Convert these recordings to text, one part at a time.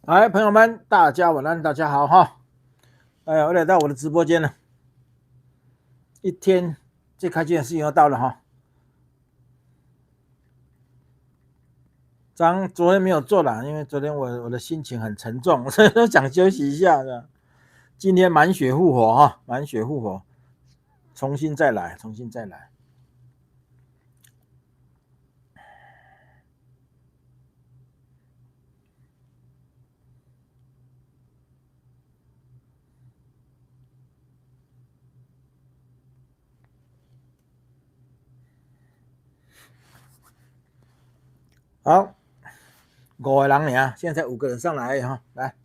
来，朋友们，大家晚安，大家好哈！哎呀，我来到我的直播间了，一天最开心的事情要到了哈。昨天没有做了，因为昨天我的心情很沉重，所以都想休息一下的。今天满血复活哈，满血复活，重新再来，重新再来。好，5个人呢，现在才5个人上来哈，来。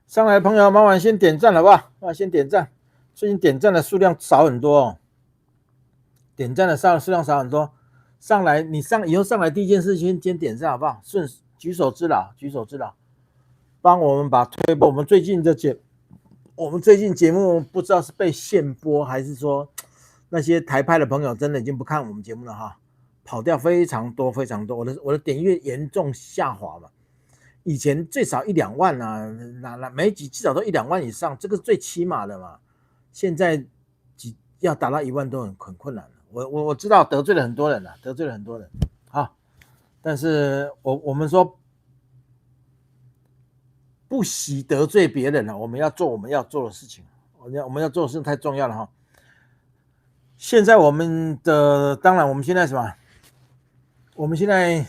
上来的朋友，麻烦先点赞好不好？先点赞，最近点赞的数量少很多哦，点赞的数量少很多。上来，你以后上来第一件事先点赞好不好？举手之劳，举手之劳，帮我们把推播。我们最近节目不知道是被限播，还是说那些台派的朋友真的已经不看我们节目了哈，跑掉非常多非常多。我的点阅严重下滑嘛。以前最少1-2万啊，每一集至少都1-2万以上，这个是最起码的嘛。现在要达到1万都很困难了。我知道得罪了很多人了，得罪了很多人啊。但是我们说不惜得罪别人了，我们要做我们要做的事情。我们要做的事情太重要了哈。现在当然我们现在什么？我们现在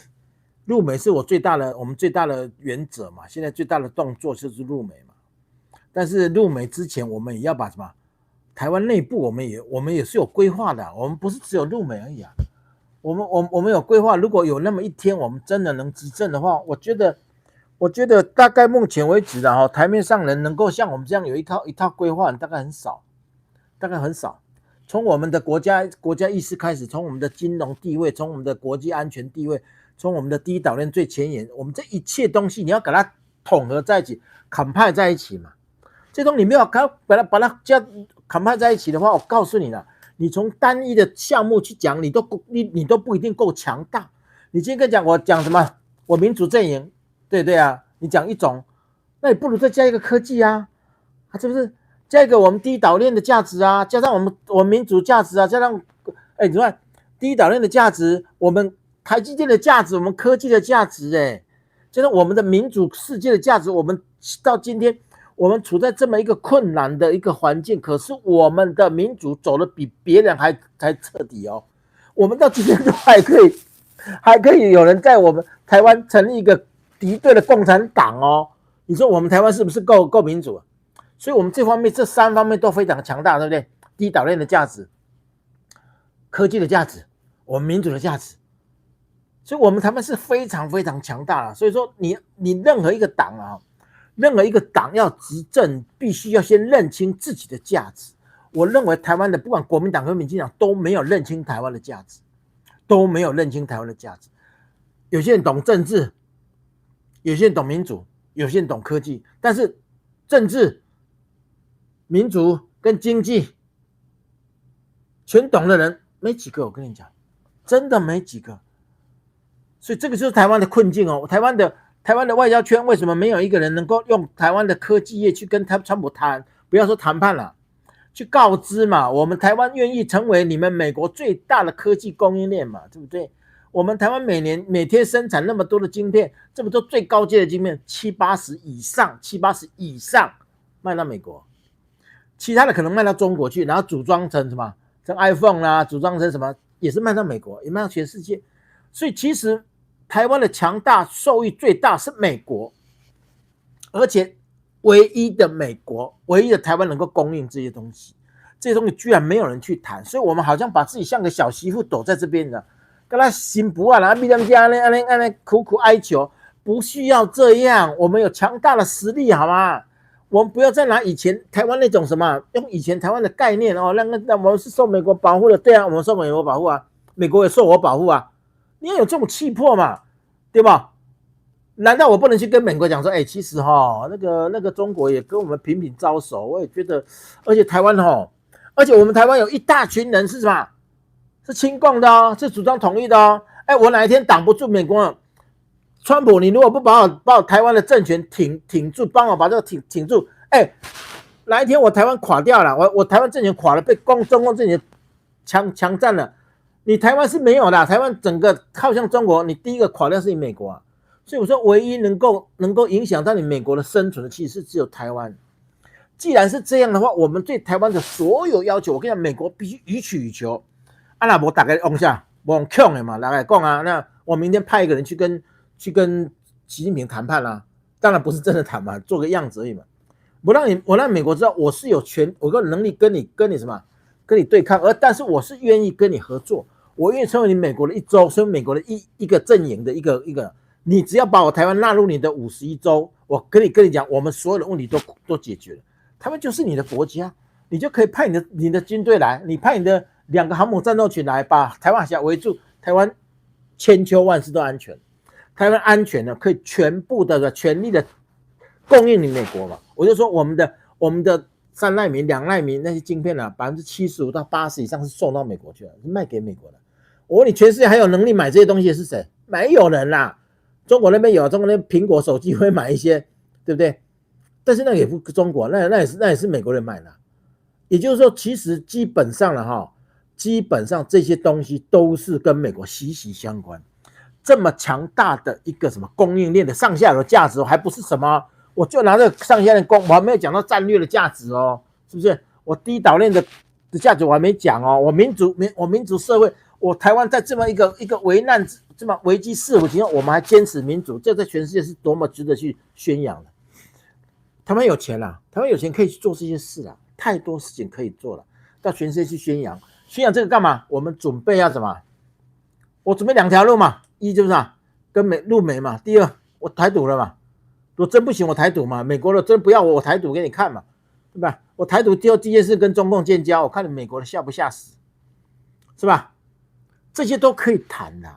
入美是我们最大的原则嘛，现在最大的动作就是入美嘛。但是入美之前，我们也要把什么？台湾内部我们也是有规划的，我们不是只有入美而已啊。我们有规划，如果有那么一天我们真的能执政的话，我觉得大概目前为止的哈，台面上人能够像我们这样有一套规划，大概很少，大概很少。从我们的国家意识开始，从我们的金融地位，从我们的国际安全地位，从我们的第一岛链最前沿，我们这一切东西你要给它统合在一起，combine在一起嘛。这东西你没有把它combine在一起的话，我告诉你了，你从单一的项目去讲，你都不一定够强大。你今天我讲什么？我民主阵营，对不对啊？你讲一种，那你不如再加一个科技啊，是不是？加一个我们第一岛链的价值啊，加上我们民主价值啊，加上你看第一岛链的价值，我们台积电的价值，我们科技的价值，加上我们的民主世界的价值，我们到今天我们处在这么一个困难的一个环境，可是我们的民主走得比别人还彻底哦，我们到今天都还可以有人在我们台湾成立一个敌对的共产党哦，你说我们台湾是不是够民主啊？所以我们这3方面都非常强大，对不对？第一岛链的价值，科技的价值，我们民主的价值，所以我们台湾是非常非常强大的。所以说你任何一个党啊，任何一个党要执政，必须要先认清自己的价值。我认为台湾的不管国民党和民进党都没有认清台湾的价值，都没有认清台湾的价值。有些人懂政治，有些人懂民主，有些人懂科技，但是政治、民主跟经济全懂的人没几个，我跟你讲，真的没几个。所以这个就是台湾的困境哦。台湾的外交圈为什么没有一个人能够用台湾的科技业去跟川普谈？不要说谈判了，去告知嘛，我们台湾愿意成为你们美国最大的科技供应链嘛，对不对？我们台湾每天生产那么多的晶片，这么多最高阶的晶片，70-80以上卖到美国。其他的可能卖到中国去，然后组装成什么，成 iPhone 啦，组装成什么，也是卖到美国，也卖到全世界。所以其实台湾的强大受益最大是美国，而且唯一的台湾能够供应这些东西，这些东西居然没有人去谈，所以我们好像把自己像个小媳妇躲在这边的，跟他心不安，然后逼他们家那苦苦哀求，不需要这样，我们有强大的实力，好吗？我们不要再拿以前台湾那种什么，用以前台湾的概念哦，那我们是受美国保护的，对啊，我们受美国保护啊，美国也受我保护啊，你要有这种气魄嘛，对吧？难道我不能去跟美国讲说，其实那个中国也跟我们频频招手，我也觉得，而且台湾而且我们台湾有一大群人是什么？是亲共的哦，是主张统一的哦。我哪一天挡不住美国了，川普，你如果不把我台湾的政权挺住，帮我把这个挺住，哪一天我台湾垮掉了，我台湾政权垮了，被中共政权强占了，你台湾是没有的，台湾整个靠向中国，你第一个垮掉是你美国啊。所以我说，唯一能够影响到你美国的生存的，其实是只有台湾。既然是这样的话，我们对台湾的所有要求，我跟你讲，美国必须予取予求。那我大概往下，往强的嘛，大概讲啊，那我明天派一个人去跟习近平谈判啊，当然不是真的谈嘛，做个样子而已嘛。我让美国知道我是有我有能力跟你什么，跟你对抗，但是我是愿意跟你合作，我愿意成为你美国的一州，成为美国的一个阵营的一个。你只要把我台湾纳入你的51州，我跟你讲，我们所有的问题都解决了。台湾就是你的国家，你就可以派你的军队来，你派你的2个航母战斗群来，把台湾海峡围住，台湾千秋万世都安全。台湾安全呢，可以全部的全力的供应你美国嘛。我就说我们的3奈米、2奈米那些晶片啊，75%到80%以上是送到美国去了，是卖给美国的。我问你，全世界还有能力买这些东西的是谁？没有人啦。中国那边有，中国那边苹果手机会买一些，对不对？但是那也不中国，那也是美国人买的。也就是说，其实基本上这些东西都是跟美国息息相关。这么强大的一个什么供应链的上下游价值，还不是什么，我就拿这个上下游我还没有讲到战略的价值哦，是不是？我第一岛链的价值我还没讲哦，我民主社会。我台湾在这么一个危难、这么危机四伏情况，我们还坚持民主，这在全世界是多么值得去宣扬的。台湾有钱啦，台湾有钱可以去做这些事啦，太多事情可以做了，到全世界去宣扬这个干嘛？我们准备要什么？我准备2条路嘛，一就是跟入美嘛，第二我台独了嘛，我真不行我台独嘛，美国的真不要我台独给你看嘛，对吧？我台独第一件事跟中共建交，我看你美国的吓不吓死，是吧？这些都可以谈的，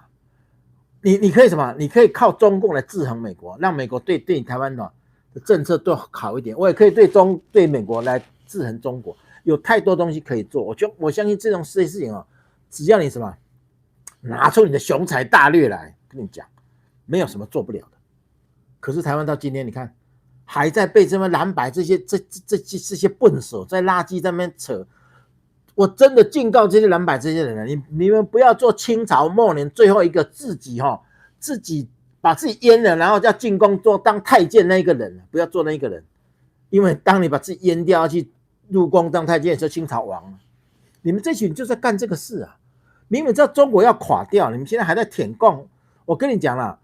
你可以什么？你可以靠中共来制衡美国，让美国对你台湾的政策都好一点。我也可以对美国来制衡中国，有太多东西可以做。我相信这种事情只要你什么拿出你的雄才大略来，跟你讲，没有什么做不了的。可是台湾到今天，你看还在被这么蓝白这些笨手在垃圾在那边扯。我真的警告这些蓝白这些人了，你们不要做清朝末年最后一个自己把自己阉了，然后要进宫当太监那一个人，不要做那一个人，因为当你把自己阉掉要去入宫当太监的时候，清朝亡了。你们这群就在干这个事啊！明明知道中国要垮掉，你们现在还在舔共。我跟你讲了，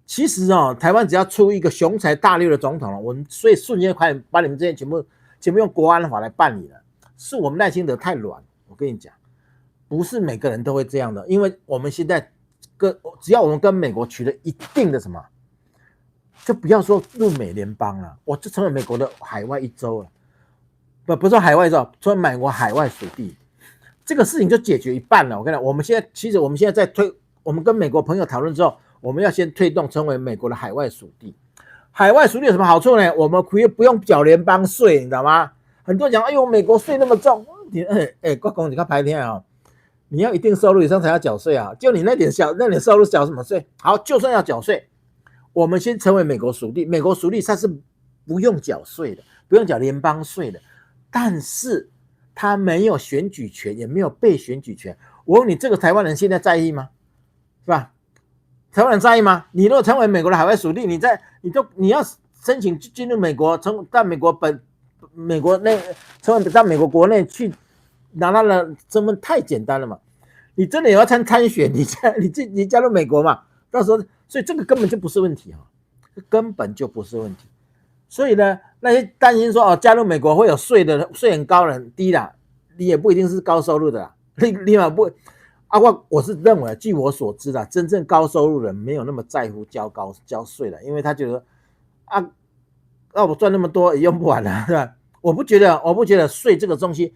其实台湾只要出一个雄才大略的总统了，我们所以瞬间快把你们这些全部用国安法来办理了。是我们赖清德太软，我跟你讲，不是每个人都会这样的，因为我们现在只要我们跟美国取得一定的什么，就不要说入美联邦了，我就成为美国的海外一州了，不是海外一州，成为美国海外属地，这个事情就解决一半了。我跟你讲，我们现在在我们跟美国朋友讨论之后，我们要先推动成为美国的海外属地。海外属地有什么好处呢？我们可以不用缴联邦税，你知道吗？很多人讲，哎呦，美国税那么重，国公你看白天啊，你要一定收入以上才要缴税啊，就你那点收入缴什么税？好，就算要缴税，我们先成为美国属地，美国属地它是不用缴税的，不用缴联邦税的，但是它没有选举权，也没有被选举权。我问你，这个台湾人现在在意吗？是吧？台湾人在意吗？你如果成为美国的海外属地，你要申请进入美国，到美国到美国国内去拿到了身份太简单了嘛？你真的也要参选，你加入美国嘛？到时候，所以这个根本就不是问题根本就不是问题。所以呢，那些担心说加入美国会有税很高的很低啦，你也不一定是高收入的啦，你嘛不我是认为，据我所知真正高收入人没有那么在乎交税了，因为他觉得我赚那么多也用不完了，是吧？我不觉得税这个东西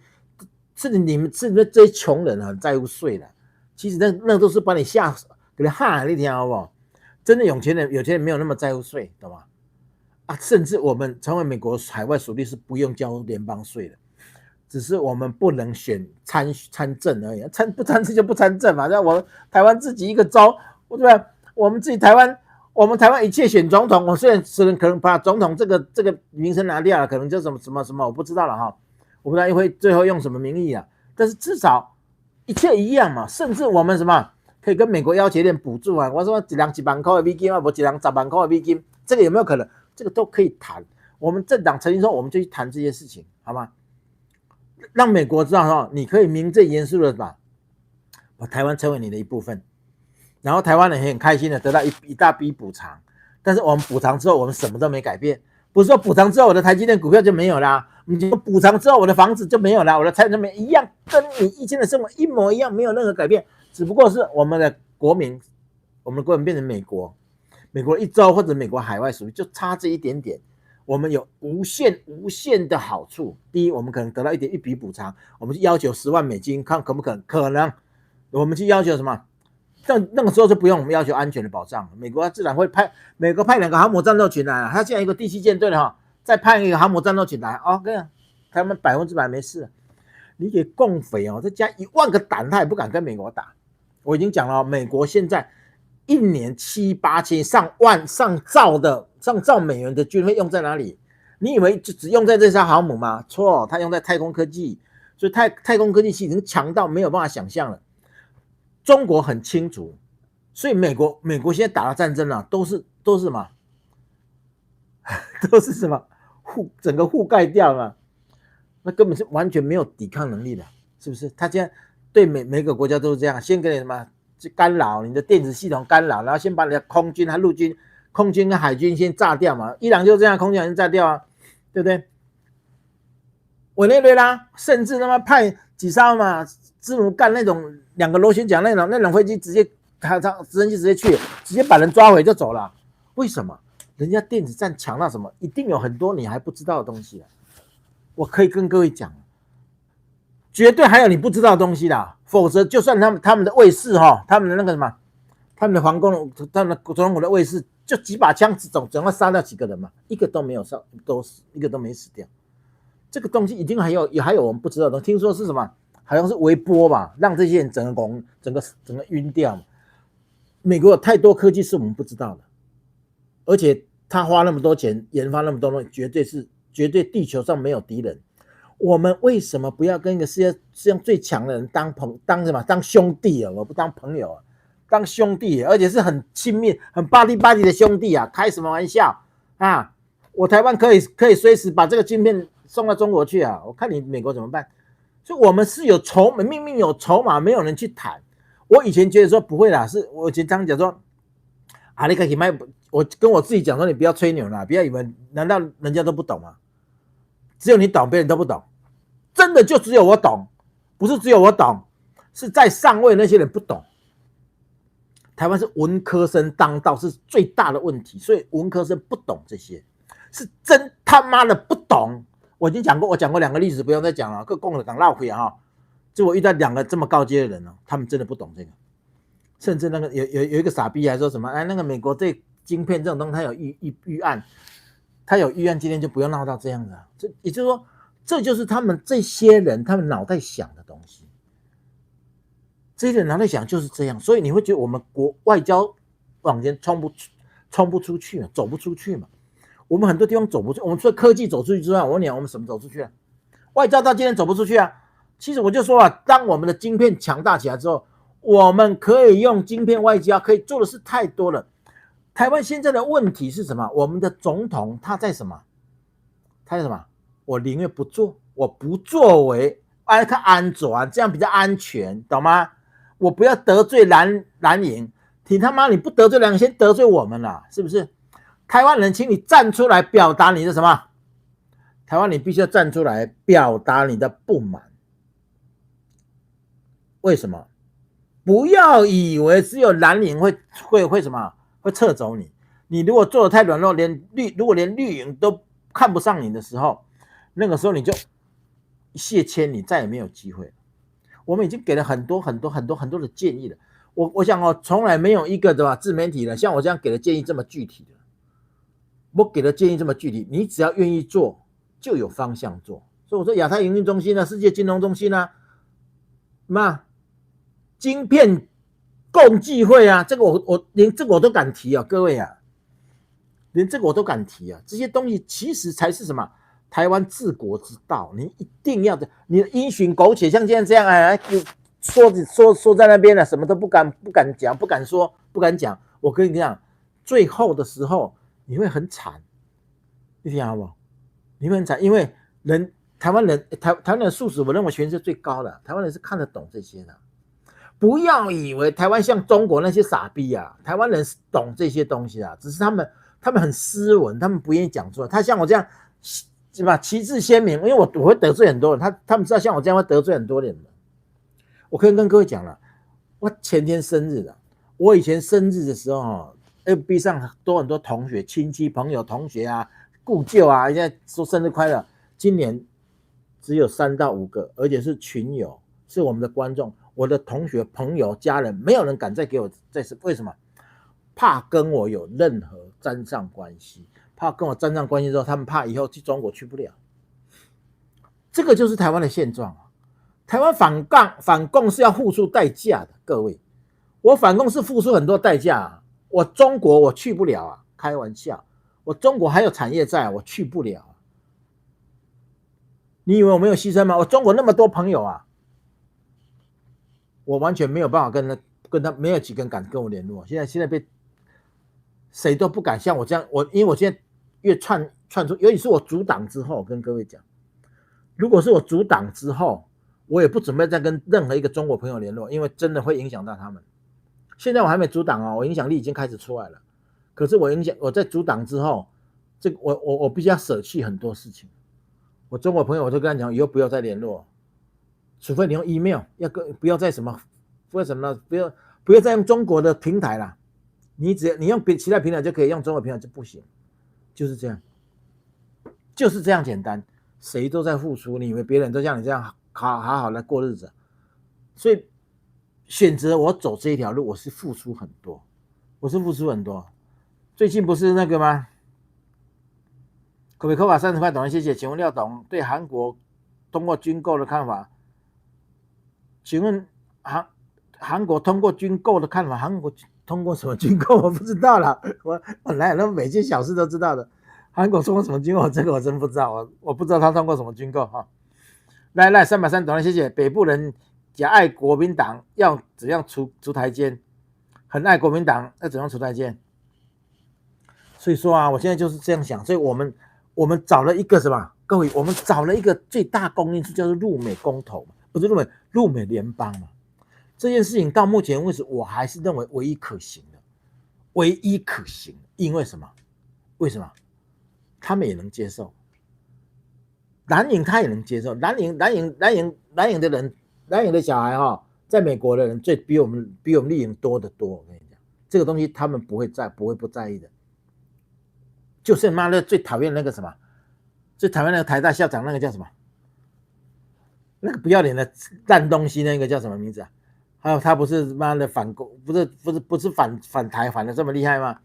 是你们这些穷人很在乎税的，其实那都是把你给你吓你听好不好？真的有钱人没有那么在乎税，懂吗？啊，甚至我们成为美国海外属地是不用交联邦税的，只是我们不能选参政而已，不参政就不参政嘛。那我们台湾自己一个州，对吧？我们自己台湾，我们台湾一切选总统，我虽然可能把总统这个名声拿掉了，可能就什么，我不知道了哈，我不知道会最后用什么名义啊。但是至少一切一样嘛，甚至我们什么可以跟美国要求点补助啊？我说一人1万块的美金啊，不一人10万块的美金，这个有没有可能？这个都可以谈。我们政党曾经说，我们就去谈这些事情，好吗？让美国知道哈，你可以名正言顺的把台湾成为你的一部分，然后台湾人也很开心的得到一大笔补偿。但是我们补偿之后，我们什么都没改变，不是说补偿之后我的台积电股票就没有啦，你补偿之后我的房子就没有啦，我的财产没一样，跟你以前的生活一模一样，没有任何改变，只不过是我们的国民变成美国一州或者美国海外属于就差这一点点。我们有无限的好处。第一，我们可能得到一笔补偿，我们去要求10万美金，看可不可能？可能，我们去要求什么？但那个时候就不用我们要求安全的保障，美国自然会美国派2个航母战斗群来了，他现在一个第7舰队的哈，再派一个航母战斗群来，哦，跟他们100%没事。你给共匪哦，再加1万个胆，他也不敢跟美国打。我已经讲了，美国现在1年7、8千、上兆美元的军费用在哪里？你以为就只用在这艘航母吗？错，它用在太空科技，所以太空科技已经强到没有办法想象了。中国很清楚，所以美国现在打的战争啊，都是什么？都是什么？整个覆盖掉了，那根本是完全没有抵抗能力的，是不是？他现在对每个国家都是这样，先给你什么干扰你的电子系统干扰，然后先把你的空军和陆军、空军跟海军先炸掉嘛。伊朗就这样，空军先炸掉啊，对不对？委内瑞拉甚至他妈派几艘嘛，支奴干那种2个螺旋桨那种飞机，直接直升机直接去，直接把人抓回就走了。为什么？人家电子战强到什么？一定有很多你还不知道的东西啊！我可以跟各位讲，绝对还有你不知道的东西啦。否则，就算他们的卫士哈，他们的那个什么，他们的皇宫，他们的总统府的卫士，就几把枪总要杀掉几个人嘛，一个都没有死，一个都没死掉。这个东西一定还有我们不知道的，听说是什么？好像是微波吧，让这些人整个晕掉嘛。美国有太多科技是我们不知道的，而且他花那么多钱研发那么多东西，绝对地球上没有敌人。我们为什么不要跟一个世界上最强的人当兄弟啊？我不当朋友啊，当兄弟，而且是很亲密、很巴蒂的兄弟啊！开什么玩笑啊？我台湾可以随时把这个晶片送到中国去啊！我看你美国怎么办？所以我们是有筹码，明明有筹码，没有人去谈。我以前觉得说不会啦，是我以前常讲说，啊，你可以卖，我跟我自己讲说，你不要吹牛啦，不要以为，难道人家都不懂吗？只有你懂，别人都不懂。真的就只有我懂，不是只有我懂，是在上位那些人不懂。台湾是文科生当道是最大的问题，所以文科生不懂这些，是真他妈的不懂。我已经讲过，我讲过2个例子，不用再讲了。各共的港绕回啊哈，就我遇到2个这么高阶的人呢，他们真的不懂这个，甚至那个有一个傻逼还说什么，哎，那个美国对晶片这种东西，他有预案，今天就不用闹到这样的。这也就是说。这就是他们这些人他们脑袋想的东西，这些人脑袋想就是这样，所以你会觉得我们外交往前冲不出去嘛，走不出去嘛。我们很多地方走不出，我们除了科技走出去之外，我问你，我们什么走出去啊？外交到今天走不出去啊。其实我就说啊，当我们的晶片强大起来之后，我们可以用晶片外交，可以做的事太多了。台湾现在的问题是什么？我们的总统他在什么？他在什么？我宁愿不做，我不作为，看安全，这样比较安全，懂吗？我不要得罪蓝营，你他妈你不得罪蓝营，先得罪我们了，是不是？台湾人，请你站出来表达你的什么？台湾你必须要站出来表达你的不满。为什么？不要以为只有蓝营会什么？会撤走你。你如果做的太软弱，如果连绿营都看不上你的时候，那个时候你就谢谦，你再也没有机会了。我们已经给了很多的建议了。我想哦，从来没有一个对吧自媒体的像我这样给的建议这么具体的。我给的建议这么具体，你只要愿意做，就有方向做。所以我说亚太营运中心啊，世界金融中心啊，晶片共济会啊，这个我连这个我都敢提啊，各位啊，连这个我都敢提啊。这些东西其实才是什么？台湾治国之道，你一定要的，你因循苟且，像现在这样哎，说在那边了，什么都不敢讲，不敢说，不敢讲。我跟你讲，最后的时候你会很惨，你听好不好？你会很惨，因为台湾人的素质，我认为全世界最高的，台湾人是看得懂这些的。不要以为台湾像中国那些傻逼啊，台湾人是懂这些东西啊，只是他们很斯文，他们不愿意讲出来。他像我这样，是吧？旗帜鲜明，因为我会得罪很多人，他们知道像我这样会得罪很多人。我可以跟各位讲了，我前天生日了，我以前生日的时候FB 上都很多同学、亲戚、朋友、同学啊、故旧啊，现在说生日快乐。今年只有3到5个，而且是群友，是我们的观众。我的同学、朋友、家人，没有人敢再给我再次，为什么？怕跟我有任何沾上关系，怕跟我沾上关系之后，他们怕以后去中国去不了。这个就是台湾的现状。台湾反共是要付出代价的，各位，我反共是付出很多代价啊。我中国我去不了啊，开玩笑，我中国还有产业在，我去不了。你以为我没有牺牲吗？我中国那么多朋友啊。我完全没有办法跟他没有几个人敢跟我联络，现在被谁都不敢像我这样，因为我现在越串出，尤其是我阻挡之后，跟各位讲，如果是我阻挡之后，我也不准备再跟任何一个中国朋友联络，因为真的会影响到他们。现在我还没阻挡我影响力已经开始出来了，可是我在阻挡之后，这个我必须要舍弃很多事情。我中国朋友我就跟他讲，以后不要再联络。除非你用 email， 不要再什么，不要再用中国的平台啦。你用其他平台就可以，用中国平台就不行，就是这样，就是这样简单。谁都在付出，你以为别人都像你这样好好来过日子？所以选择我走这一条路，我是付出很多，最近不是那个吗？可比扣法30块，懂了，谢谢。请问廖董对韩国通过军购的看法？请问韩国通过军购的看法？韩国通过什么军购？我不知道啦，我哪有那么每件小事都知道的？韩国通过什么军购？这个我真不知道，我不知道他通过什么军购哈。来330懂了，谢谢。北部人假爱国民党，要怎样出台阶？很爱国民党，要怎样出台阶？所以说啊，我现在就是这样想，所以我们找了一个什么？各位，我们找了一个最大公因数，叫做陆美公投，不是陆美联邦嘛。这件事情到目前为止，我还是认为唯一可行的，因为什么？为什么？他们也能接受，蓝营他也能接受，蓝营的人，蓝营的小孩在美国的人比我们绿营多得多。我跟你讲，这个东西他们不会不在意的。就是妈的最讨厌那个什么，最讨厌那个台大校长，那个叫什么？那个不要脸的烂东西，那个叫什么名字啊？还有他不是妈的反共，不是反台反的这么厉害吗？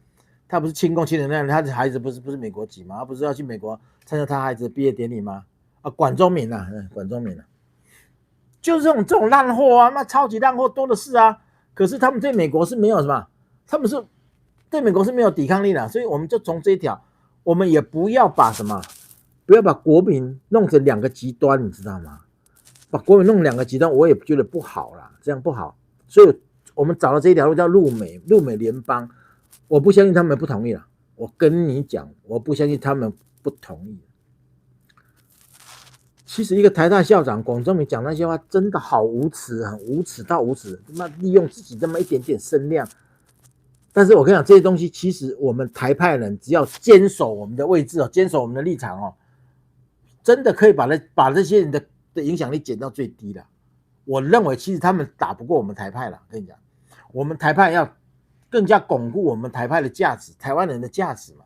他不是亲共亲的那样，他的孩子不是美国籍吗？他不是要去美国参加他孩子的毕业典礼吗？管中闵啊，就是这种烂货啊，那超级烂货多的是啊。可是他们对美国是没有什么，他们是对美国是没有抵抗力的，所以我们就从这一条，我们也不要把国民弄成两个极端，你知道吗？把国民弄两个极端，我也觉得不好啦，这样不好。所以我们找到这一条路叫陆美联邦，我不相信他们不同意啦。我跟你讲，我不相信他们不同意。其实一个台大校长广中闵讲那些话真的好无耻，很无耻到无耻，他妈利用自己这么一点点声量。但是我跟你讲，这些东西其实我们台派人只要坚守我们的位置坚守我们的立场真的可以把这些人的影响力减到最低了。我认为其实他们打不过我们台派了。跟你讲，我们台派要更加巩固我们台派的价值，台湾人的价值嘛，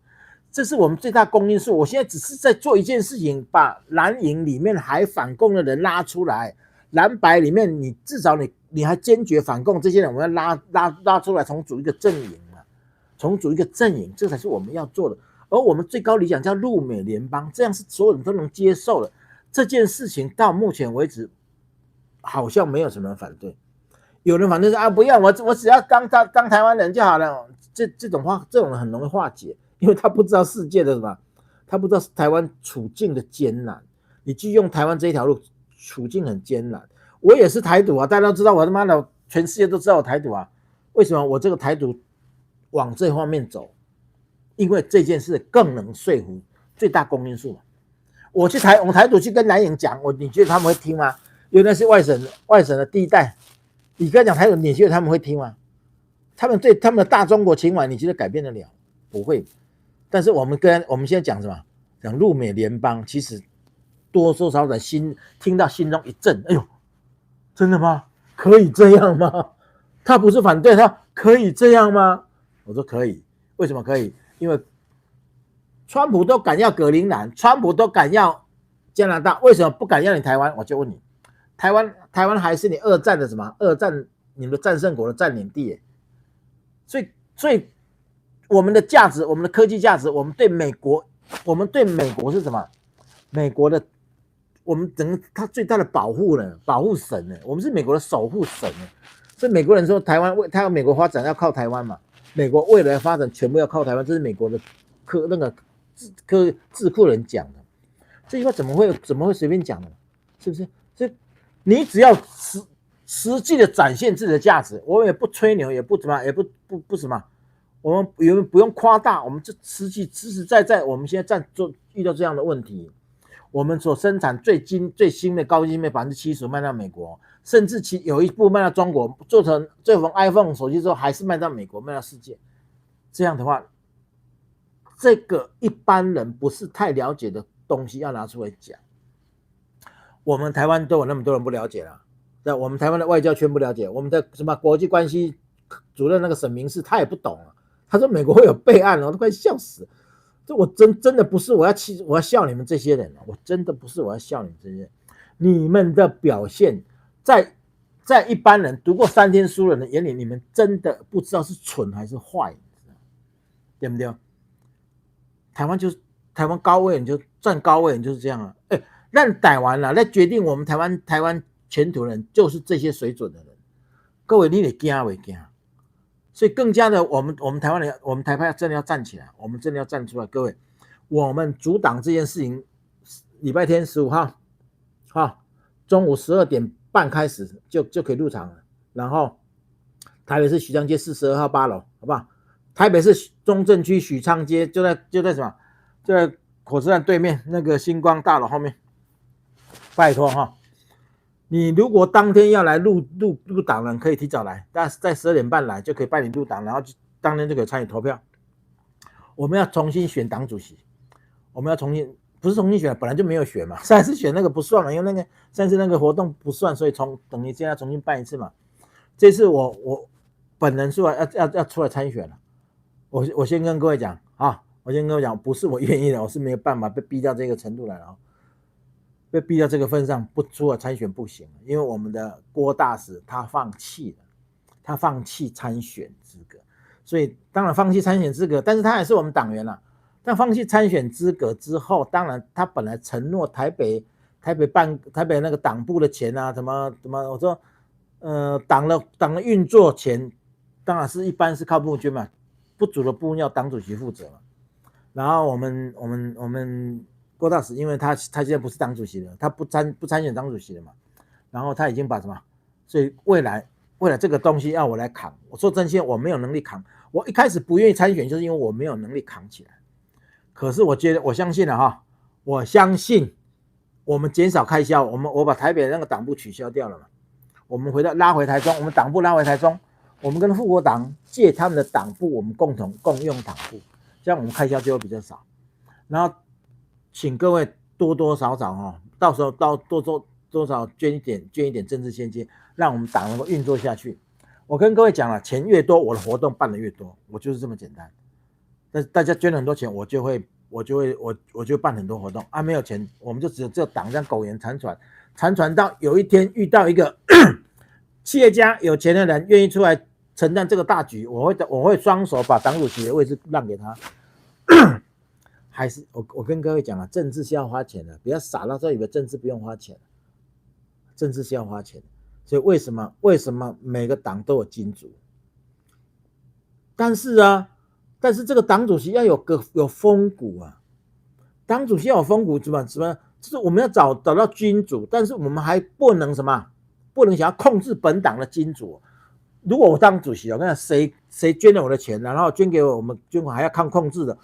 这是我们最大公因数。我现在只是在做一件事情，把蓝营里面还反共的人拉出来，蓝白里面，你至少你还坚决反共，这些人我们要拉出来重组一个阵营啊，重组一个阵营，这才是我们要做的。而我们最高理想叫陆美联邦，这样是所有人都能接受的。这件事情到目前为止，好像没有什么人反对。有人反对说啊，不要我只要当台湾人就好了。这种人很容易化解，因为他不知道世界的什么，他不知道台湾处境的艰难。你去用台湾这一条路，处境很艰难。我也是台独啊，大家都知道我他妈的，全世界都知道我台独啊。为什么我这个台独往这方面走？因为这件事更能说服最大公因数嘛。我台独去跟蓝营讲，你觉得他们会听吗？因为那是外省的第一代，你跟他讲台独，你觉得他们会听吗？他们对他们的大中国情怀，你觉得改变得了？不会。但是我们现在讲什么？讲陆美联邦，其实多多少少听到心中一震，哎呦，真的吗？可以这样吗？他不是反对，他可以这样吗？我说可以。为什么可以？因为川普都敢要格陵兰，川普都敢要加拿大，为什么不敢要你台湾？我就问你，台湾还是你二战的什么？二战你们的战胜国的占领地耶。所以我们的价值，我们的科技价值，我们对美国是什么？美国的我们整个他最大的保护神呢，我们是美国的守护神呢。所以美国人说他要美国发展要靠台湾嘛，美国未来发展全部要靠台湾，这是美国的智库人讲的。这句话怎么会随便讲的？是不是？所以你只要实际的展现自己的价值，我们也不吹牛，也不怎么，也不什么，我们也不用夸大，我们这实实在在，我们现在遇到这样的问题，我们所生产最新的高精密70%卖到美国，甚至有一部卖到中国，做成 iPhone 手机之后，还是卖到美国，卖到世界。这样的话，这个一般人不是太了解的东西要拿出来讲，我们台湾都有那么多人不了解了。我们台湾的外交圈不了解，我们的什么国际关系主任那个沈明世他也不懂啊。他说美国会有备案，我都快笑死了。这我真的不是我要笑你们这些人，我真的不是我要笑你们这些人。你们的表现在一般人读过3天书人的眼里，你们真的不知道是蠢还是坏，对不对？台湾高位你就站高位，你就是这样啊。那台湾啦，那决定我们台湾前途的人就是这些水准的人。各位，你得怕不怕？所以更加的，我们台湾人，我们台派真的要站起来，我们真的要站出来。各位，我们阻挡这件事情，礼拜天15号，中午12点半开始就可以入场了。然后台北市许昌街42号8楼，好不好？台北市中正区许昌街就在什么？就在火车站对面那个星光大楼后面。拜托哈，你如果当天要来入党人，可以提早来，但是在12点半来就可以办理入党，然后当天就可以参与投票。我们要重新选党主席，我们要不是重新选，本来就没有选嘛，上次选那个不算嘛，因为上次那个活动不算，所以等于现在重新办一次嘛。这次我本人是要出来参选了，我先跟各位讲啊，不是我愿意的，我是没有办法被逼到这个程度来了。被逼到这个份上，不出来参选不行，因为我们的郭大使他放弃参选资格，所以当然放弃参选资格，但是他还是我们党员啦。但放弃参选资格之后，当然他本来承诺台北那个党部的钱啊，怎么，我说党的运作钱，当然是一般是靠部分捐嘛，不足的部分要党主席负责嘛。然后我们郭大使，因为他现在不是党主席了，他不参选党主席了嘛，然后他已经把什么，所以未来这个东西要我来扛。我说真心，我没有能力扛。我一开始不愿意参选，就是因为我没有能力扛起来。可是我相信了哈，我相信我们减少开销，我把台北的那个党部取消掉了嘛，我们拉回台中，我们党部拉回台中，我们跟复国党借他们的党部，我们共用党部，这样我们开销就会比较少。然后请各位多多少少到时候多少捐一点政治现金，让我们党能够运作下去。我跟各位讲了，钱越多，我的活动办得越多，我就是这么简单。但是大家捐了很多钱，我就会我就会办很多活动啊，没有钱我们就只有党这样苟延残喘到有一天遇到一个企业家有钱的人愿意出来承担这个大局，我会双手把党主席的位置让给他。还是我跟各位讲啊，政治是要花钱的，不要傻到说以为政治不用花钱，政治是要花钱。所以为什么每个党都有金主？但是这个党主席要有风骨啊，党主席要有风骨，怎么？就是我们要找到金主，但是我们还不能什么？不能想要控制本党的金主。如果我当主席，我跟你讲，谁捐了我的钱，然后捐给我们捐款还要抗控制的，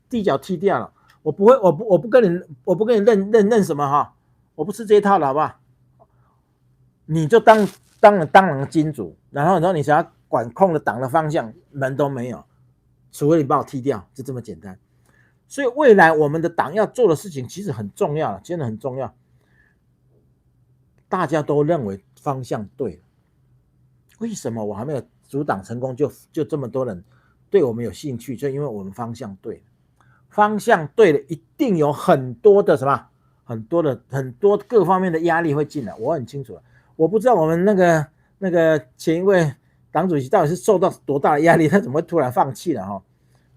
第一脚踢掉了。我不跟你认什么哈，我不吃这一套了，好不好？你就当了金主，然后你想要管控了党的方向，门都没有，除非你把我踢掉，就这么简单。所以未来我们的党要做的事情其实很重要，真的很重要。大家都认为方向对了，为什么我还没有组党成功就这么多人对我们有兴趣？就因为我们方向对了，方向对了，一定有很多的什么，很多各方面的压力会进来，我很清楚了。我不知道我们那个前一位党主席到底是受到多大的压力，他怎么会突然放弃了哈？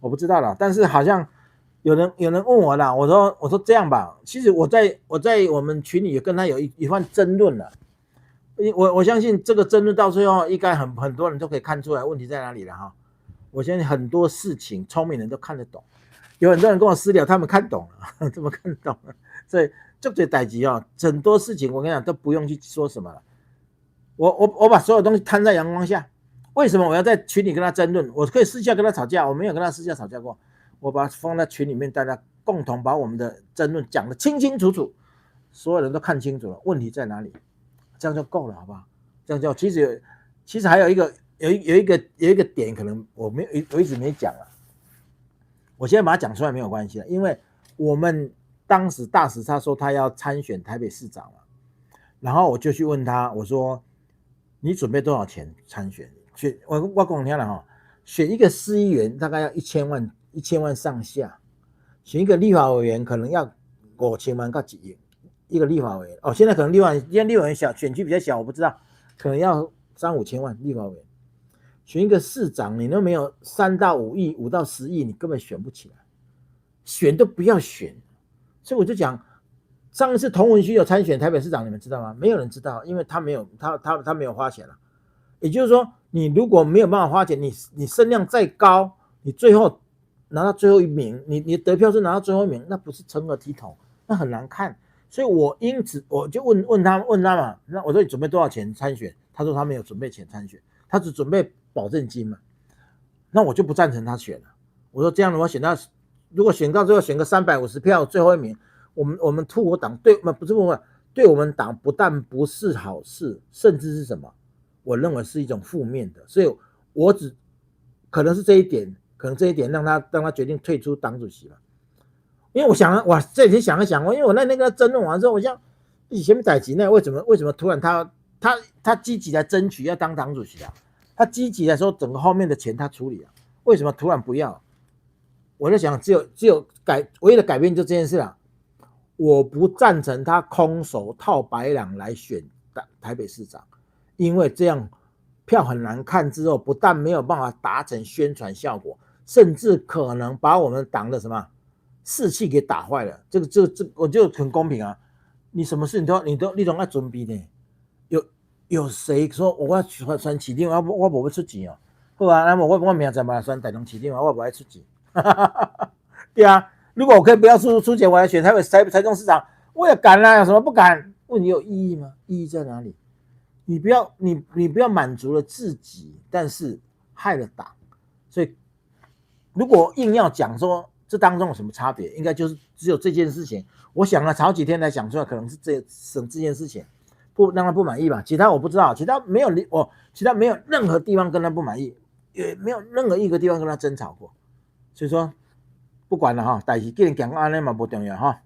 我不知道了，但是好像有人问我啦，我说这样吧，其实我在我们群里也跟他有一番争论了。我相信这个争论到最后，应该很多人都可以看出来问题在哪里了哈。我相信很多事情聪明人都看得懂，有很多人跟我私聊，他们看懂了，怎么看懂了？所以这个代志哦，很多事情我跟你讲都不用去说什么了。我把所有东西摊在阳光下，为什么我要在群里跟他争论？我可以私下跟他吵架，我没有跟他私下吵架过。我把它放在群里面，大家共同把我们的争论讲得清清楚楚，所有人都看清楚了问题在哪里，这样就够了，好不好？这样就其实还有一个点，可能我一直没讲了，我现在把它讲出来没有关系了，因为我们当时大使他说他要参选台北市长嘛，然后我就去问他，我说你准备多少钱参选？我跟你听了哈，选一个市议员大概要1000万上下，选一个立法委员可能要5000万到1亿，一个立法委员哦，现在可能立法委员小选区比较小，我不知道，可能要3-5千万立法委员。选一个市长，你都没有3到5亿、5到10亿，你根本选不起来，选都不要选。所以我就讲，上一次童文虚有参选台北市长，你们知道吗？没有人知道，因为他没有花钱了。也就是说，你如果没有办法花钱，你声量再高，你最后拿到最后一名，你得票数拿到最后一名，那不是成何体统，那很难看。所以我因此我就问他嘛，那我说你准备多少钱参选？他说他没有准备钱参选，他只准备保证金嘛。那我就不赞成他选了。我说这样的话如果选到最后选个350票最后一名，我们吐我党对我们党不但不是好事，甚至是什么？我认为是一种负面的。所以我可能这一点让他决定退出党主席了。因为我这几天想一想，因为我那个争论完之后，我想以前在几内为什么突然他积极来争取要当党主席啊？他积极来说整个后面的钱他处理了，为什么突然不要？我在想，只有唯一的改变就这件事了。我不赞成他空手套白狼来选台北市长，因为这样票很难看，之后不但没有办法达成宣传效果，甚至可能把我们党的什么士气给打坏了。这我就很公平啊！你什么事你都要准备呢？有谁说我要选市长，我不会出钱哦？好啊，那么我明仔嘛选台中市长，我不爱出钱。对啊，如果我可以不要出钱，我来选台中市长，我也敢啦，有什么不敢？问你有意义吗？意义在哪里？你不要满足了自己，但是害了党。所以如果硬要讲说这当中有什么差别，应该就是只有这件事情。我想了好几天才想出来，可能是这件事情不让他不满意吧。其他我不知道，其他没有任何地方跟他不满意，也没有任何一个地方跟他争吵过。所以说不管了哈，代志既然讲安尼嘛不重要哈。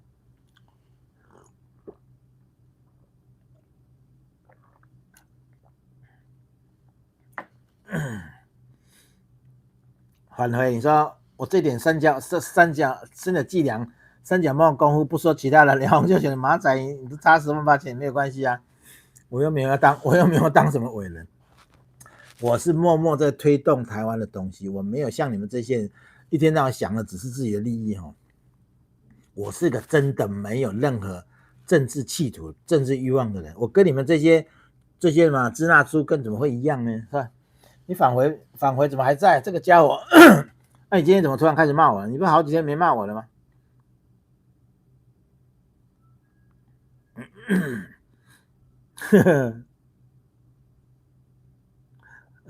反回你说我这点三角身的伎俩、三脚猫功夫，不说其他的，然后就觉得马仔你差10万8千没有关系啊，我又没有当什么伟人，我是默默在推动台湾的东西，我没有像你们这些人一天到晚想的只是自己的利益哈。我是个真的没有任何政治企图、政治欲望的人，我跟你们这些嘛支那猪跟怎么会一样呢？是吧？你返回怎么还在？这个家伙，那你今天怎么突然开始骂我了？你不是好几天没骂我了吗？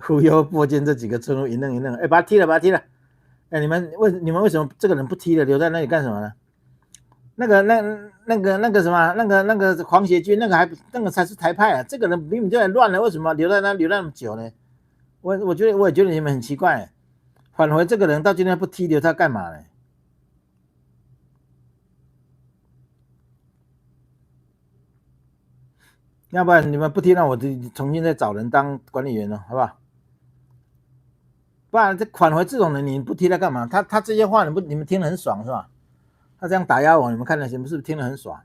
忽悠播间这几个村落一愣一愣，把他踢了，把他踢了。你们为什么这个人不踢了，留在那里干什么呢？那个什么，那个黄协军，那个才是台派啊！这个人明明就在乱了，为什么留在那么久呢？我也觉得你们很奇怪，返回这个人到今天不踢留他干嘛呢？要不然你们不踢，那我重新再找人当管理员了，好不好？不然这返回这种人你不踢他干嘛？他这些话你们听得很爽是吧？他这样打压我，你们看了是不是听得很爽？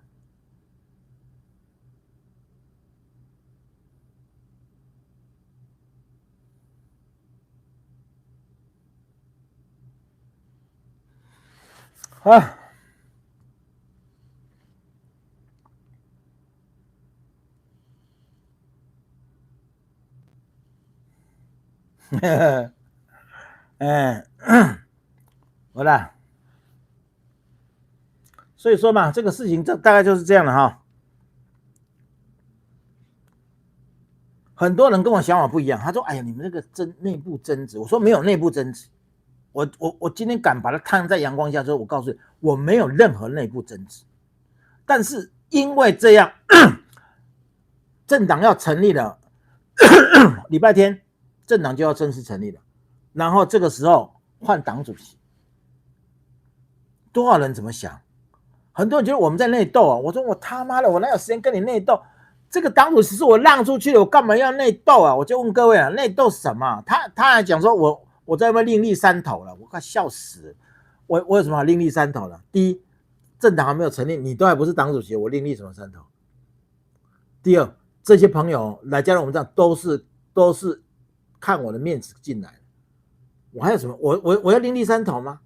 啊！好啦，所以说嘛，这个事情大概就是这样的哈。很多人跟我想法不一样，他说：“哎呀，你们那个内部争执。”我说：“没有内部争执。我今天敢把它摊在阳光下之后，我告诉你，我没有任何内部争执。但是因为这样，政党要成立了，礼拜天政党就要正式成立了，然后这个时候换党主席，多少人怎么想？很多人觉得我们在内斗啊。我说我他妈的，我哪有时间跟你内斗？这个党主席是我让出去的，我干嘛要内斗啊？我就问各位啊，内斗什么？他还讲说我在外面另立山头了，我快笑死了。我有什么好另立山头了？第一，政党还没有成立，你都还不是党主席，我另立什么山头？第二，这些朋友来加入我们这样都是看我的面子进来的，我还有什么？我要另立山头吗？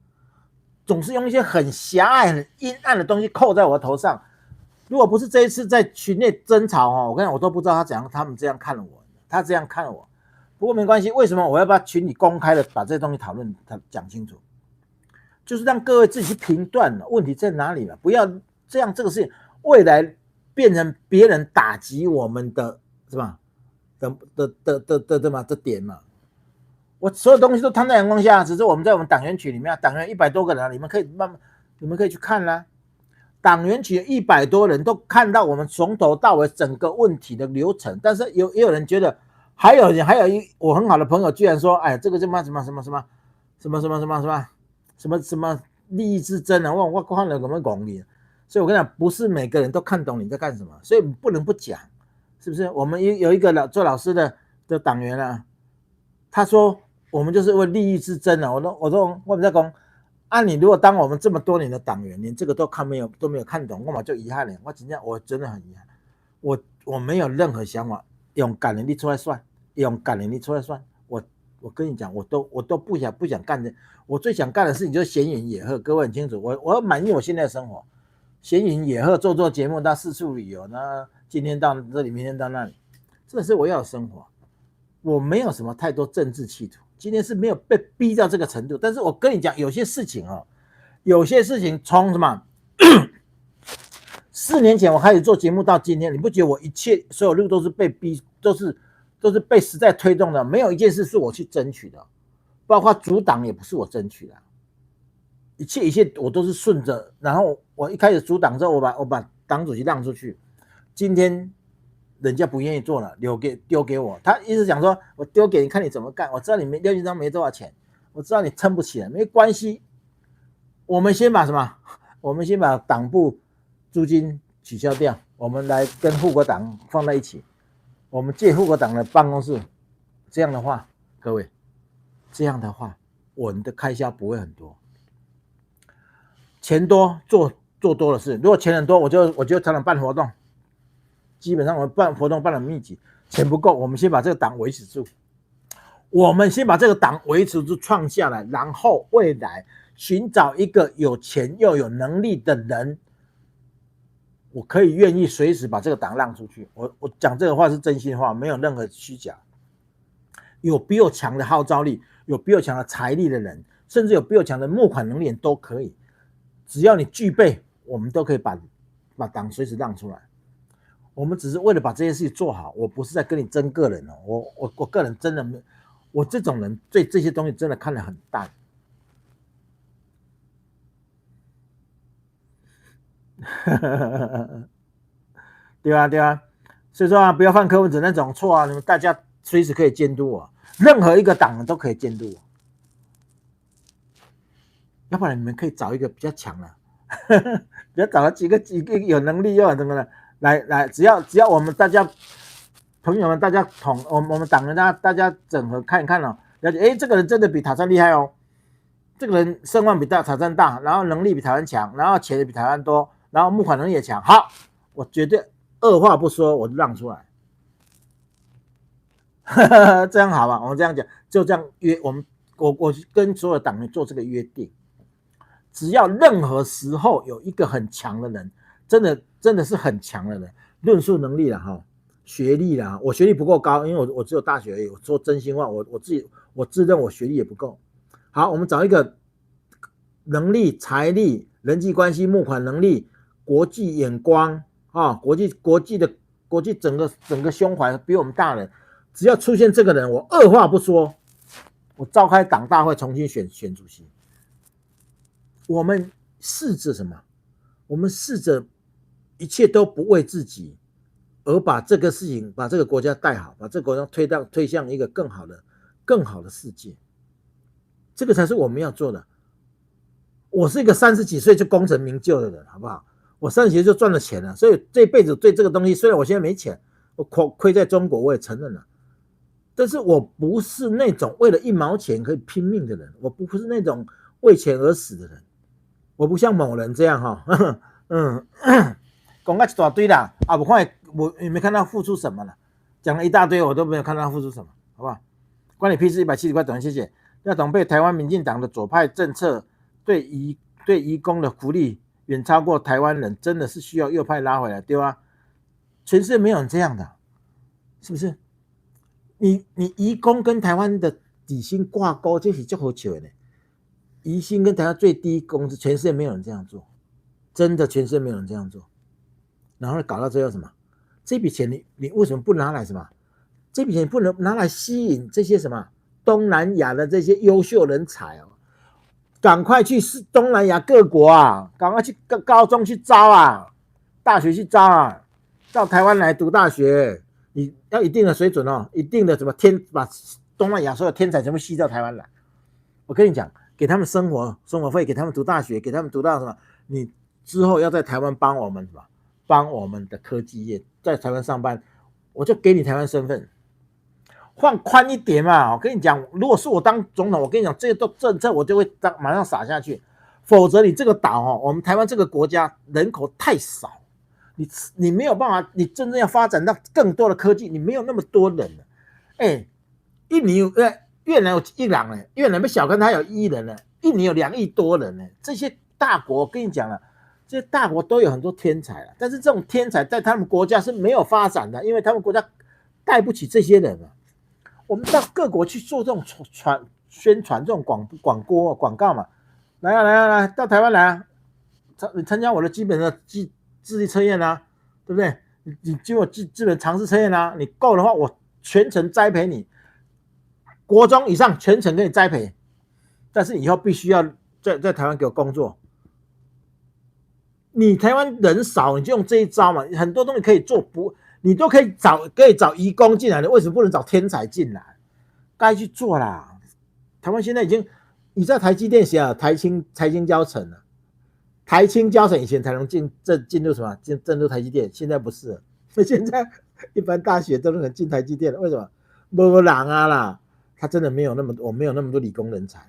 总是用一些很狭隘、很阴暗的东西扣在我的头上。如果不是这一次在群内争吵哦，我跟你讲，我都不知道他们这样看了我，他这样看了我。不过没关系，为什么我要把群里公开的把这些东西讨论讲清楚？就是让各位自己去评断了问题在哪里了，不要这样这个事情未来变成别人打击我们的是吧？的点嘛。我所有东西都摊在阳光下，只是我们在我们党员群里面，党员100多个人，你们可以去看啦。党员群100多人都看到我们从头到尾整个问题的流程，但是也有人觉得，还有我很好的朋友居然说，哎，这个什么利益之争啊，我看了怎么讲你？所以我跟你讲，不是每个人都看懂你在干什么，所以不能不讲，是不是？我们有一个做老师的党员啊，他说我们就是为利益之争啊，我们在讲。你如果当我们这么多年的党员，连这个都没有看懂，我嘛就遗憾了。我真的很遗憾，我没有任何想法用感人力出来算，我跟你讲，我都不想干的。我最想干的事情就是闲云野鹤，各位很清楚，我满意我现在的生活，闲云野鹤，做节目，到四处旅游，那今天到这里，明天到那里，这是我要的生活。我没有什么太多政治企图。今天是没有被逼到这个程度，但是我跟你讲，有些事情从什么4年前我开始做节目到今天，你不觉得我一切所有路都是被逼，都是被时代推动的，没有一件事是我去争取的，包括阻挡也不是我争取的，一切我都是顺着。然后我一开始阻挡之后，我把党主席让出去，今天人家不愿意做了，丢给我。他一直讲说，我丢给你看你怎么干。我知道你廖局长没多少钱，我知道你撑不起来，没关系。我们先把党部租金取消掉，我们来跟护国党放在一起，我们借护国党的办公室。这样的话，各位，这样的话，我们的开销不会很多。钱多做多的事。如果钱很多，我就常常办活动，基本上我办活动办得密集。钱不够，我们先把这个党维持住，创下来，然后未来寻找一个有钱又有能力的人，我可以愿意随时把这个党让出去。我讲这个话是真心话，没有任何虚假。有比我强的号召力，有比我强的财力的人，甚至有比我强的募款能力都可以，只要你具备，我们都可以把党随时让出来。我们只是为了把这件事情做好，我不是在跟你争个人哦，我个人真的没，我这种人对这些东西真的看得很淡。对啊，对啊，所以说啊，不要犯柯文哲那种错啊！你们大家随时可以监督我，任何一个党都可以监督我。要不然你们可以找一个比较强的，不要找了几个有能力又有什么的来，只要我们大家朋友们大家我们党人大家整合看一看哦，了解，这个人真的比塔山厉害哦，这个人声望比塔山大，然后能力比台湾强，然后钱也比台湾多，然后募款能力也强，好，我绝对二话不说我就让出来。这样好吧，我们这样讲，就这样约我跟所有党员做这个约定，只要任何时候有一个很强的人，真的是很强的人，论述能力啦哈，学历啦，我学历不够高，因为我只有大学而已，我说真心话，我自认我学历也不够。好，我们找一个能力、财力、人际关系、募款能力、国际眼光啊，国际整个胸怀比我们大人，只要出现这个人，我二话不说，我召开党大会重新选主席。我们试着什么？我们试着一切都不为自己，而把这个事情，把这个国家带好，把这个国家推向一个更好的世界。这个才是我们要做的。我是一个30几岁就功成名就的人，好不好？我30几岁就赚了钱了，所以这辈子对这个东西，虽然我现在没钱，我亏在中国，我也承认了。但是我不是那种为了1毛钱可以拼命的人，我不是那种为钱而死的人。我不像某人这样哈，讲了一大堆啦，我也没看到付出什么了，讲了一大堆，我都没有看到付出什么，好不好？关你屁事！170块短，谢谢。要懂被台湾民进党的左派政策对移工的福利远超过台湾人，真的是需要右派拉回来，对吧？全世界没有人这样的，是不是？你移工跟台湾的底薪挂钩，这是最好笑的。移薪跟台湾最低工资，全世界没有人这样做，真的全世界没有人这样做。然后搞到最后什么？这笔钱你为什么不拿来什么？这笔钱不能拿来吸引这些什么东南亚的这些优秀人才哦，赶快去东南亚各国啊，赶快去高中去招啊，大学去招啊，到台湾来读大学，你要一定的水准哦，一定的什么把东南亚所有天才全部吸到台湾来。我跟你讲，给他们生活费，给他们读大学，给他们读到什么？你之后要在台湾帮我们什么？帮我们的科技业在台湾上班，我就给你台湾身份，放宽一点嘛。我跟你讲，如果是我当总统，我跟你讲，这些政策我就会马上撒下去，否则你这个岛哦，我们台湾这个国家人口太少，你没有办法，你真正要发展到更多的科技，你没有那么多人了。印尼越南有1亿人呢，越南不小看它有1亿人呢，印尼有2亿多人呢。这些大国，我跟你讲了。这些大国都有很多天才了，但是这种天才在他们国家是没有发展的，因为他们国家带不起这些人啊。我们到各国去做这种宣传、这种广告嘛，来，到台湾来啊，你参加我的基本的智力测验啊，对不对？你经过基本常识测验啊，你够的话，我全程栽培你，国中以上全程给你栽培，但是以后必须要在台湾给我工作。你台湾人少，你就用这一招嘛，很多东西可以做，你都可以找移工进来的，为什么不能找天才进来？该去做啦。台湾现在已经，你知道台积电写了台清交城了，台清交城以前才能进入什么进入台积电，现在不是了，现在一般大学都能进台积电了，为什么？没人啊啦，他真的没有那么多理工人才，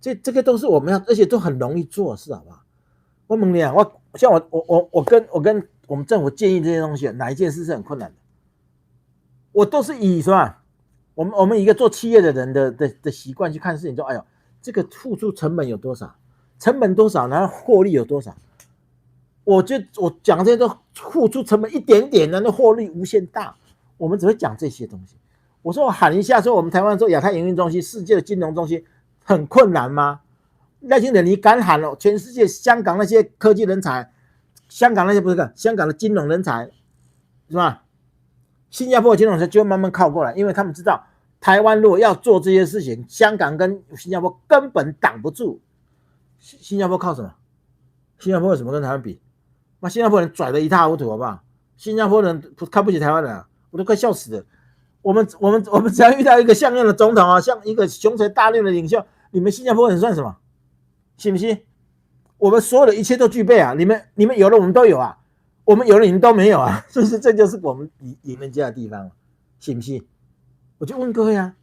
这个都是我们要，而且都很容易做事，好不好？我问你啊，我跟我们政府建议这些东西，哪一件事是很困难的？我都是以什么？我们一个做企业的人的习惯去看事情，说，哎呦，这个付出成本有多少？成本多少，然后获利有多少？我讲这些都付出成本一点点，那获利无限大。我们只会讲这些东西。我说我喊一下，说我们台湾做亚太营运中心、世界的金融中心很困难吗？赖清德你敢喊了，全世界香港那些科技人才，香港那些不是香港的金融人才，是吧？新加坡的金融人才就会慢慢靠过来，因为他们知道台湾如果要做这些事情，香港跟新加坡根本挡不住。新加坡靠什么？新加坡有什么跟台湾比？那新加坡人拽得一塌糊涂，好不好？新加坡人看不起台湾人啊，我都快笑死了。我们只要遇到一个像样的总统啊，像一个雄才大略的领袖，你们新加坡人算什么？信不信？我们所有的一切都具备啊！你们有了，我们都有啊。我们有了，你们都没有啊！是不是？这就是我们赢人家的地方，信不信？我就问各位啊，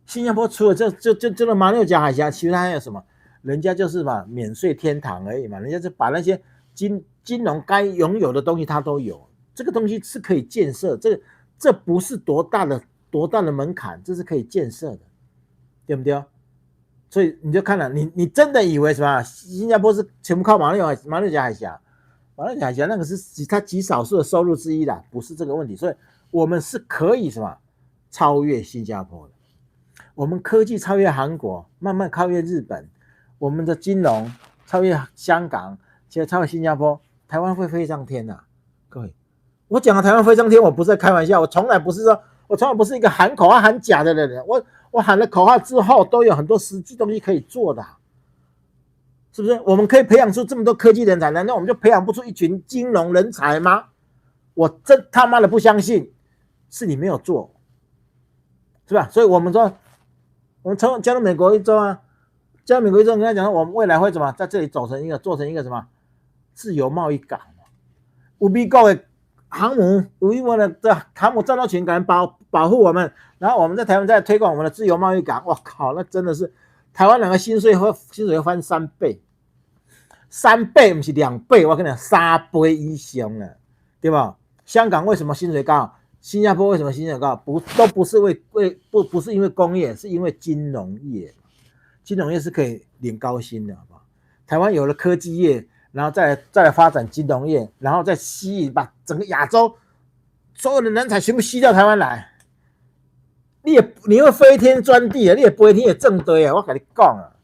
新加坡除了这个马六甲海峡，其他还有什么？人家就是嘛，免税天堂而已嘛，人家就把那些金融该拥有的东西，它都有。这个东西是可以建设，这不是多大的门槛，这是可以建设的，对不对？所以你就看了，你真的以为什么？新加坡是全部靠马六甲海峡？马六甲海峡那个是它极少数的收入之一啦，不是这个问题。所以我们是可以什么超越新加坡的？我们科技超越韩国，慢慢超越日本，我们的金融超越香港，现在超越新加坡，台湾会飞上天啊！各位，我讲的台湾飞上天，我不是在开玩笑，我从来不是一个喊口号喊假的人，我喊了口号之后，都有很多实际东西可以做的啊，是不是？我们可以培养出这么多科技人才，难道我们就培养不出一群金融人才吗？我真他妈的不相信，是你没有做，是吧？所以我们说，我们加入美国一周啊，加入美国一周，跟他讲，我们未来会怎么在这里做成一个什么自由贸易港？有美国的航母，有我的航母战斗群，敢保护我们，然后我们在台湾再推广我们的自由贸易港。我靠，那真的是台湾两个薪水会翻3倍，3倍不是2倍，我跟你讲3倍以上了，对吧？香港为什么薪水高？新加坡为什么薪水高？都不是不是因为工业，是因为金融业。金融业是可以领高薪的，好不好？台湾有了科技业，然后再来发展金融业，然后再吸引把整个亚洲所有的人才全部吸到台湾来，你会飞天钻地啊，你也不会天也正对啊，我跟你讲啊，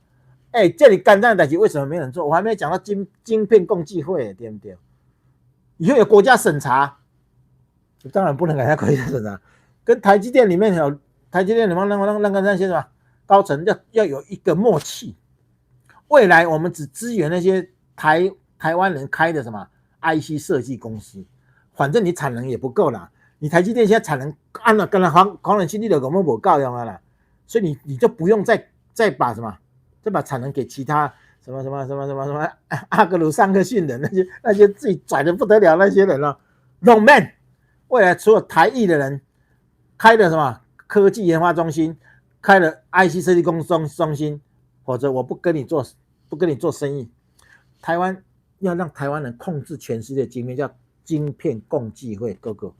这里干这样的事情为什么没人做？我还没讲到晶片共济会，对不对？以后有国家审查，当然不能给他国家审查，跟台积电里面有那些什么高层要有一个默契。未来我们只支援那些台湾人开的什么 IC 设计公司，反正你产能也不够啦。你台积电现在产能按了跟黄仁勋你就根本不够用啦，所以你就不用再把产能给其他什么阿格鲁桑克逊的那些自己拽的不得了那些人了。No man， 未来除了台裔的人开的什么科技研发中心，开了 IC 设计中心，否则我不跟你做生意。台湾要让台湾人控制全世界晶片，叫晶片共济会，哥哥，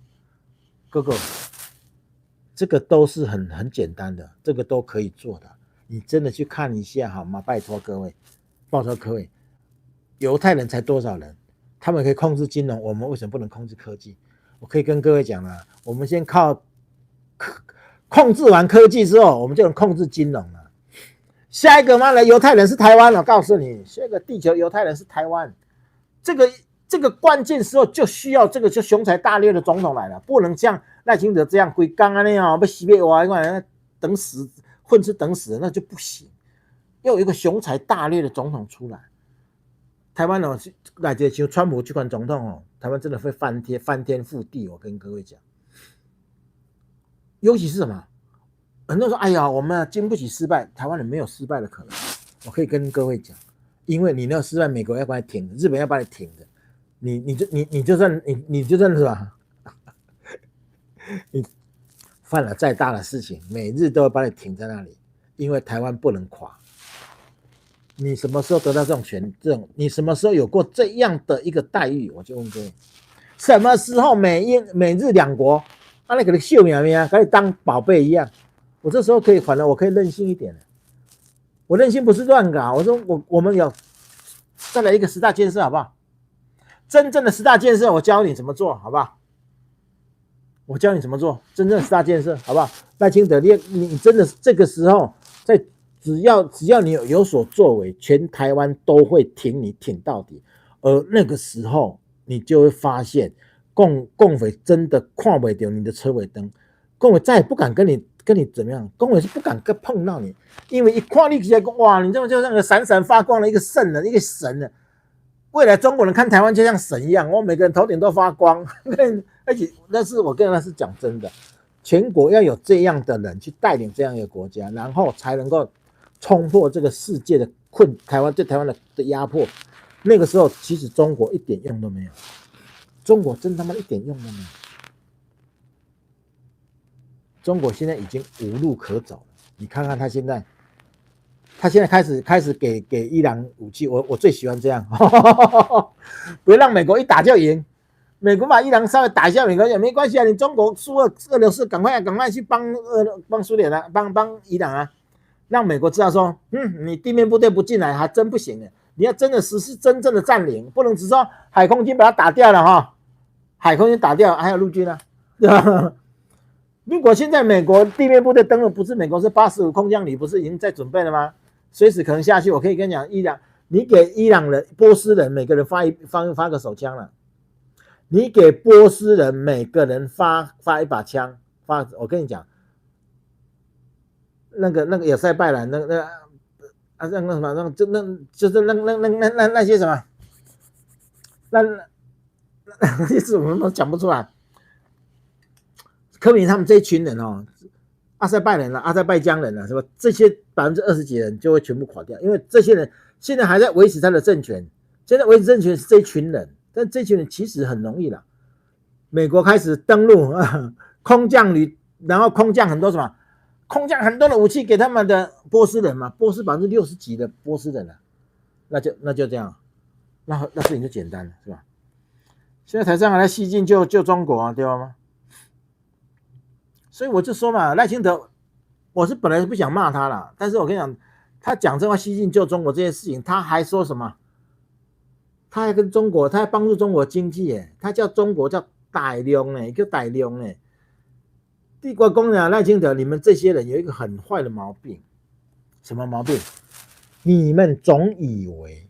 这个都是很简单的，这个都可以做的。你真的去看一下好吗？拜托各位，犹太人才多少人？他们可以控制金融，我们为什么不能控制科技？我可以跟各位讲了，我们先靠控制完科技之后，我们就能控制金融了。下一个妈的犹太人是台湾，我告诉你，下一个地球犹太人是台湾。这个关键时候就需要这个就雄才大略的总统来了，不能像赖清德这样规刚啊那样被洗白哇，等死混吃等死，那就不行。要有一个雄才大略的总统出来。台湾哦，来这像川普这款总统哦，台湾真的会翻天覆地。我跟各位讲，尤其是什么？很多人说：“哎呀，我们经不起失败。”台湾人没有失败的可能。我可以跟各位讲，因为你那个失败，美国要把你挺的，日本要把你挺的，你就算是吧，你犯了再大的事情，美日都会把你挺在那里，因为台湾不能垮。你什么时候得到这种你什么时候有过这样的一个待遇？我就问各位，什么时候美日两国，那个秀苗苗可以当宝贝一样？我这时候可以，反而我可以任性一点了。我任性不是乱搞，我说我们有再来一个10大建设，好不好？真正的10大建设，我教你怎么做，好不好？我教你怎么做真正的10大建设，好不好？赖清德，你真的这个时候在。只要你有所作为，全台湾都会挺你挺到底。而那个时候，你就会发现，共匪真的看不到你的车尾灯，共匪再也不敢跟你怎么样，共匪是不敢碰到你，因为一看你起来，哇，你这么就像个闪闪发光的一个圣人，一个神了。未来中国人看台湾就像神一样，每个人头顶都发光，而且那是我跟他是讲真的，全国要有这样的人去带领这样一个国家，然后才能够冲破这个世界的台湾对台湾的压迫。那个时候其实中国一点用都没有，中国真他妈一点用都没有。中国现在已经无路可走了，你看看他现在开始给伊朗武器，我最喜欢这样，不要让美国一打就赢。美国把伊朗稍微打一下，美国也没关系啊，你中国输了俄罗斯，赶快去帮苏联啊，帮伊朗啊。让美国知道说，你地面部队不进来还真不行的，你要真的实施真正的占领，不能只说海空军把它打掉了哈，海空军打掉，还有陆军啊，对吧？如果现在美国地面部队登陆，不是美国是85空降旅，不是已经在准备了吗？随时可能下去。我可以跟你讲，你给伊朗人、波斯人每个人发个手枪了，你给波斯人每个人发一把枪，我跟你讲。那个亚塞拜然，那什么，就是那些什么，那些字我们都讲不出来。科比他们这一群人哦，阿塞拜人啊、阿塞拜疆人啊，是吧？这些20%几人就会全部垮掉，因为这些人现在还在维持他的政权，现在维持政权是这一群人，但这群人其实很容易啦。美国开始登陆空降旅，然后空降很多什么？空降很多的武器给他们的波斯人嘛，波斯60%几的波斯人啊，那就这样，那事情就简单了，是吧？现在台上还在西进救中国啊，对吗？所以我就说嘛，赖清德，我是本来不想骂他啦，但是我跟你讲，他讲这话西进救中国这件事情，他还说什么？他还跟中国，他还帮助中国经济耶，他叫中国叫大量呢，叫大量呢。帝国公人赖清德，你们这些人有一个很坏的毛病，什么毛病？你们总以为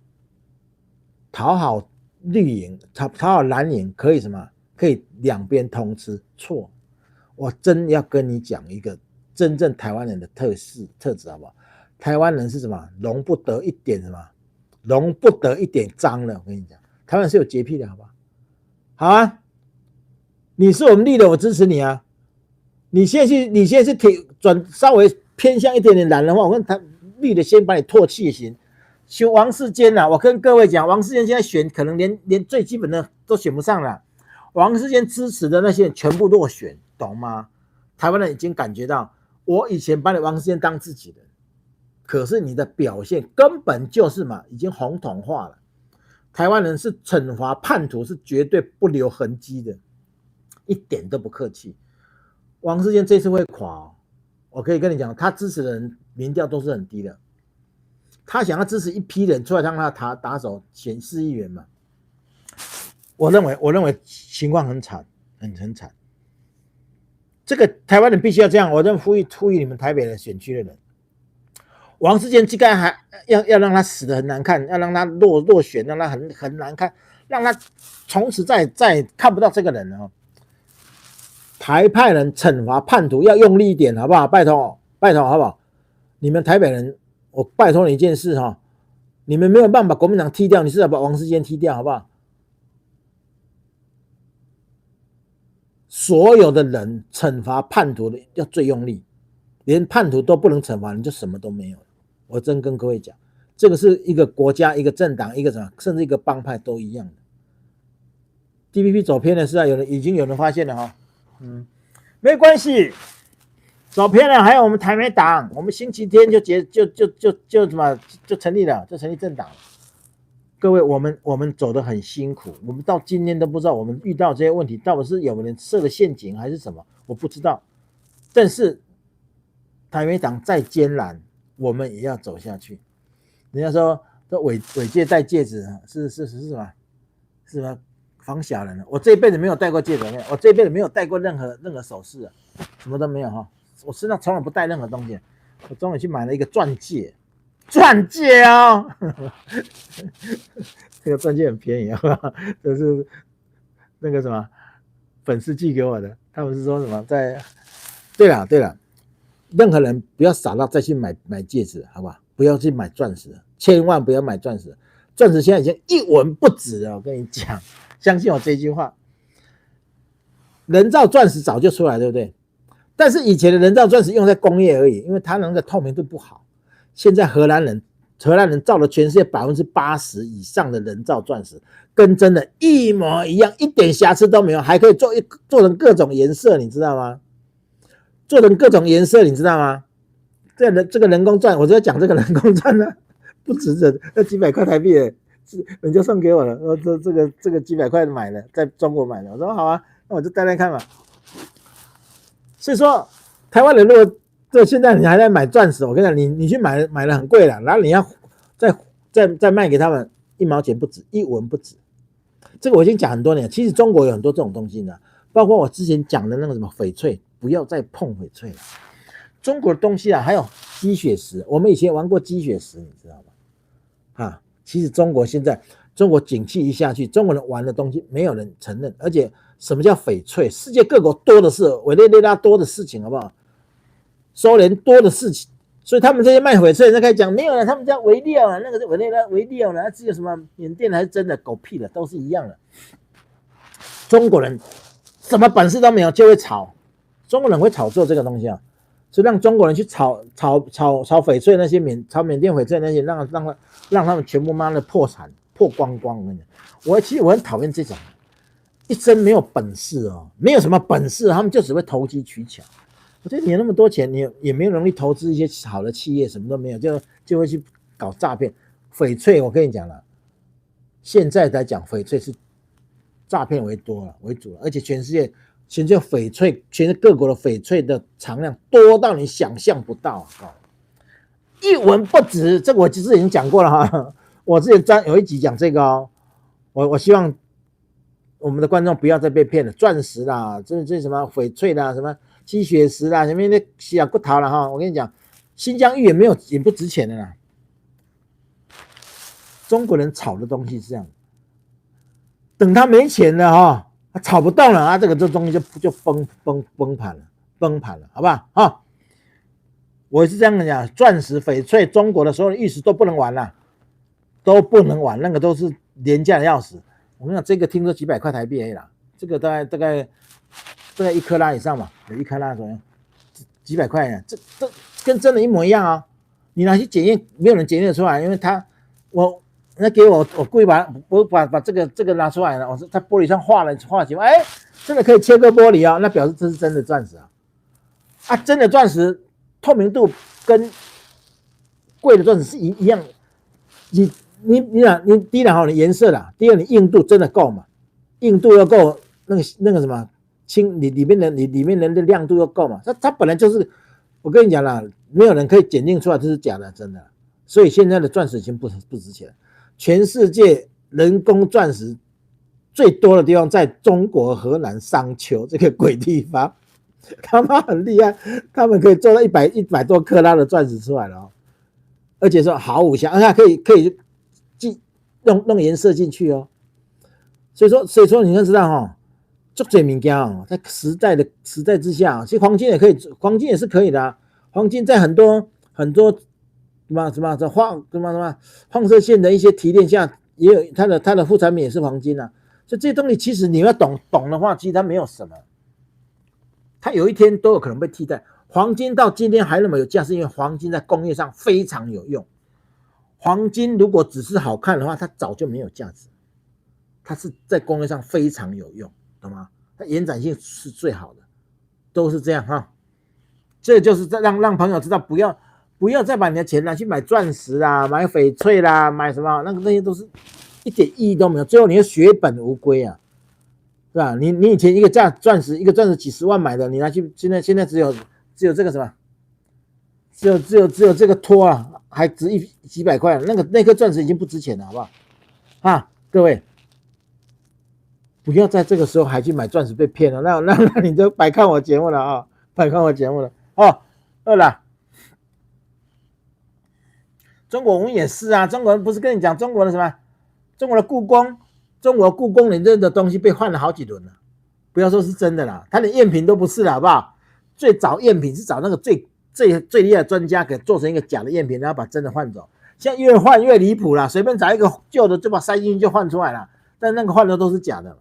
讨好绿营、讨好蓝营可以什么？可以两边通吃？错！我真要跟你讲一个真正台湾人的特质，好不好？台湾人是什么？容不得一点什么？容不得一点脏了。我跟你讲，台湾人是有洁癖的，好不好？好啊，你是我们绿的，我支持你啊。你现在是转稍微偏向一点点蓝的话，我跟他绿的先把你唾弃行。选王世坚啊，我跟各位讲，王世坚现在选可能连最基本的都选不上了。王世坚支持的那些人全部落选，懂吗？台湾人已经感觉到，我以前把你王世坚当自己人，可是你的表现根本就是嘛，已经红统化了。台湾人是惩罚叛徒是绝对不留痕迹的，一点都不客气。王世坚这次会垮哦，我可以跟你讲，他支持的人民调都是很低的。他想要支持一批人出来让他打手选市议员嘛？我认为情况很惨，很惨。这个台湾人必须要这样，我认为呼吁你们台北的选区的人，王世坚这个还要让他死得很难看，要让他落选，让他很难看，让他从此再看不到这个人了哦。台派人惩罚叛徒要用力一点，好不好？拜托，好不好？你们台北人，我拜托你一件事哈，你们没有办法把国民党踢掉，你至少把王世坚踢掉，好不好？所有的人惩罚叛徒的要最用力，连叛徒都不能惩罚，你就什么都没有了。我真跟各位讲，这个是一个国家、一个政党、一个什么，甚至一个帮派都一样的。DPP 走偏的是啊，已经有人发现了哈。没关系，走偏了，还有我们台美党，我们星期天就什么就成立了，就成立政党了。各位，我们走得很辛苦，我们到今天都不知道我们遇到这些问题到底是有人设了陷阱还是什么，我不知道。但是台美党再艰难，我们也要走下去。人家说这尾戒戴戒指是什么？是什么防小人？我这一辈子没有戴过戒指，我这一辈子没有戴过任何首饰，什么都没有哈。我身上从来不带任何东西。我终于去买了一个钻戒。钻戒哦，这个钻戒很便宜啊，这是那个什么粉丝寄给我的。他们是说什么在？对了，任何人不要傻到再去买戒指，好不好？不要去买钻石，千万不要买钻石。钻石现在已经一文不值了，我跟你讲，相信我这句话。人造钻石早就出来，对不对？但是以前的人造钻石用在工业而已，因为它那个透明度不好。现在荷兰人造了全世界80%以上的人造钻石，跟真的一模一样，一点瑕疵都没有，还可以做成各种颜色，你知道吗？做成各种颜色，你知道吗？这个人工钻，我就要讲这个人工钻呢，不值得那几百块台币的，人家送给我了，这个几百块买的，在中国买的，我说好啊，那我就戴戴看嘛。所以说，台湾人如果现在你还在买钻石，我跟你讲，你去买了很贵了，然后你要再卖给他们1毛钱不止，1文不止。这个我已经讲很多年了。其实中国有很多这种东西呢，包括我之前讲的那个什么翡翠，不要再碰翡翠了。中国的东西啊，还有鸡血石，我们以前玩过鸡血石，你知道吗？其实中国景气一下去，中国人玩的东西没有人承认，而且什么叫翡翠？世界各国多的是，委内瑞拉多的事情，好不好？苏联多的事情，所以他们这些卖翡翠的可以讲没有了，他们叫微料啊，那个是委内瑞拉微料了，只有什么缅甸还是真的狗屁的，都是一样的。中国人什么本事都没有就会炒，中国人会炒作这个东西啊，所以让中国人去炒翡翠那些炒缅甸翡翠那些，让他们全部妈的破产破光光。其实我很讨厌这种一生没有本事哦，没有什么本事，他们就只会投机取巧。我觉得你有那么多钱，你也没有能力投资一些好的企业，什么都没有，就会去搞诈骗。翡翠，我跟你讲了，现在来讲，翡翠是诈骗为主了，而且全世界翡翠，全世界各国的翡翠的藏量多到你想象不到啊！一文不值，这个我其实已经讲过了哈。我之前有一集讲这个哦，我希望我们的观众不要再被骗了，钻石啦，这什么翡翠啦，什么鸡血石啦，什么那洗骨头啦哈，我跟你讲，新疆玉也不值钱的啦。中国人炒的东西是这样，等他没钱了哈，他炒不动了啊，这东西就崩盘了，好不好啊？我是这样讲，钻石、翡翠，中国的所有的玉石都不能玩了，都不能玩，那个都是廉价的要死。我跟你讲，这个听说几百块台币而已啦，这个大概1克拉以上嘛，有1克拉左右，几百块呢，这跟真的一模一样啊！你拿去检验，没有人检验得出来，因为人家给我故意把这个拿出来了，我是在玻璃上画几块，哎，真的可以切割玻璃啊，那表示这是真的钻石啊！真的钻石透明度跟贵的钻石是一样，你第一好，你颜色啦，第二你硬度真的够嘛？硬度要够，那个什么你里面的亮度要够嘛？它本来就是，我跟你讲啦，没有人可以检定出来这是假的，真的。所以现在的钻石已经不值钱了。全世界人工钻石最多的地方在中国河南商丘这个鬼地方，他妈很厉害，他们可以做到100多克拉的钻石出来了哦，而且说毫无瑕，而且可以弄颜色进去哦。所以说你要知道哈，做这物件哦，在时代之下，其实黄金也可以，黄金也是可以的啊。黄金在很多什么放射线的一些提炼下，也有它的副产品也是黄金啊。所以这些东西其实你要懂的话，其实它没有什么，它有一天都有可能被替代。黄金到今天还那么有价，是因为黄金在工业上非常有用。黄金如果只是好看的话，它早就没有价值。它是在工业上非常有用，懂吗？它延展性是最好的，都是这样哈。这就是让朋友知道，不要再把你的钱拿去买钻石啦、买翡翠啦、买什么那些都是一点意义都没有，最后你会血本无归啊，是吧？你以前一个钻石几十万买的，你拿去现在只有这个什么，只有这个托啊，还值几百块，那颗钻石已经不值钱了，好不好？啊，各位。不要在这个时候还去买钻石被骗了，那你就白看我节目了啊，白看我节目了哦。二啦，中国我们也是啊，中国人不是跟你讲中国的什么？中国的故宫里面的东西被换了好几轮了，不要说是真的啦，他连赝品都不是了，好不好？最早赝品是找那个最厉害的专家给做成一个假的赝品，然后把真的换走。现在越换越离谱了，随便找一个旧的就把塞进去就换出来了，但那个换的都是假的。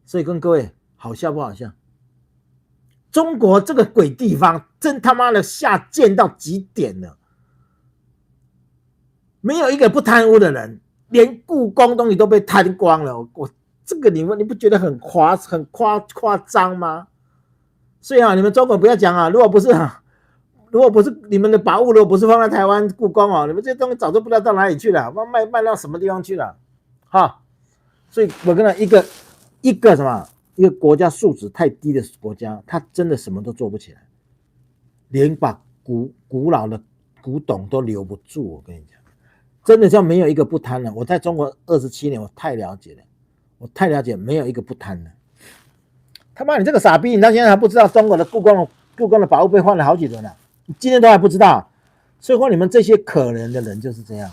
所以跟各位好笑不好笑？中国这个鬼地方真他妈的下贱到极点了，没有一个不贪污的人，连故宫东西都被贪光了。我这个你不觉得很夸张吗？所以啊，你们中国不要讲啊，如果不是你们的宝物，如果不是放在台湾故宫哦，你们这些东西早就不知道到哪里去了，卖到什么地方去了，哈。所以我跟他一个什么，一个国家素质太低的国家，他真的什么都做不起来，连把古老的古董都留不住。我跟你讲，真的叫没有一个不贪的。我在中国27年，我太了解了，没有一个不贪的。他妈，你这个傻逼，你到现在还不知道中国的故宫的宝物被换了好几轮了，你今天都还不知道。所以说你们这些可怜的人就是这样，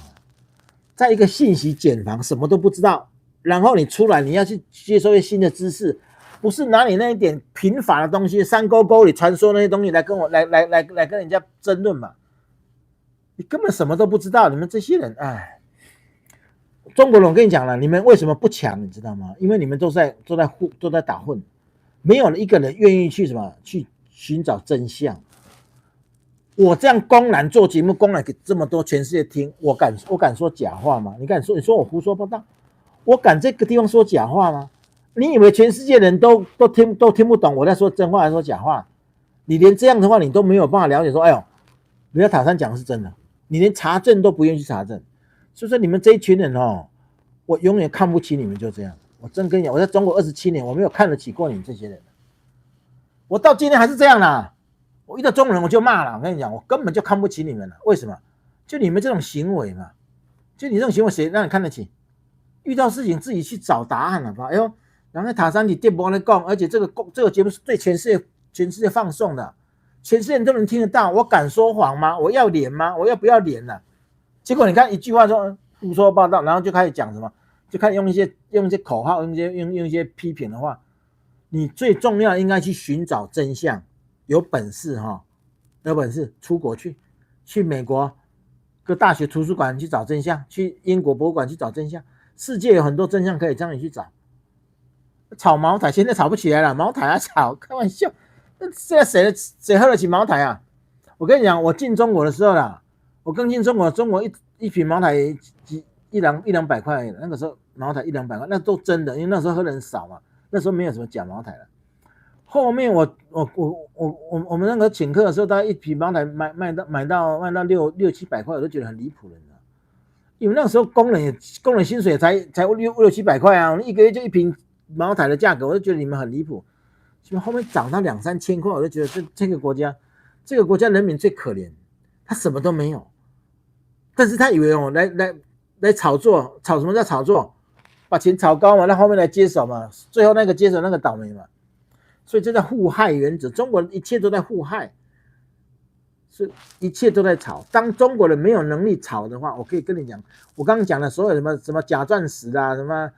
在一个信息茧房，什么都不知道。然后你出来，你要去接受一些新的知识，不是拿你那一点贫乏的东西，山沟沟里传说那些东西来跟人家争论嘛？你根本什么都不知道，你们这些人，哎，中国人我跟你讲了，你们为什么不强，你知道吗？因为你们都在打混，没有一个人愿意去去寻找真相。我这样公然做节目，公然给这么多全世界听，我敢说假话吗？你说我胡说八道？我敢这个地方说假话吗？你以为全世界人都听不懂我在说真话还是说假话？你连这样的话你都没有办法了解说，哎呦，人家塔山讲的是真的，你连查证都不愿意去查证。所以说你们这一群人哦，我永远看不起你们，就这样。我真跟你讲，我在中国27年，我没有看得起过你们这些人，我到今天还是这样啦。我遇到中国人我就骂了，我跟你讲，我根本就看不起你们了。为什么？就你们这种行为嘛，就你这种行为，谁让你看得起？遇到事情自己去找答案了吧？哎呦，然后塔山你电波来讲，而且这个节目是对全世界放送的，全世界人都能听得到。我敢说谎吗？我要脸吗？我要不要脸了？结果你看一句话说胡说八道，然后就开始讲什么，就开始用一些口号，用一些批评的话。你最重要应该去寻找真相，有本事出国去美国各大学图书馆去找真相，去英国博物馆去找真相。世界有很多真相可以让你去找。炒茅台现在炒不起来了，茅台炒，开玩笑，现在谁喝得起茅台啊？我跟你讲，我进中国的时候啦，我刚进中国一瓶茅台一两百块，那个时候茅台1、200块，那都真的，因为那时候喝的人少嘛，那时候没有什么假茅台了。后面我们那个请客的时候，大概一瓶茅台卖到6、700块，我都觉得很离谱了。因为那时候工人薪水才6、700块啊，一个月就一瓶茅台的价格，我就觉得你们很离谱。结果后面涨到2、3千块，我就觉得这个国家人民最可怜，他什么都没有，但是他以为来炒作，炒什么叫炒作？把钱炒高嘛，那后面来接手嘛，最后那个接手那个倒霉嘛，所以这叫互害原则。中国人一切都在互害。是一切都在炒。当中国人没有能力炒的话，我可以跟你讲，我刚刚讲的所有什么假钻石啦，什么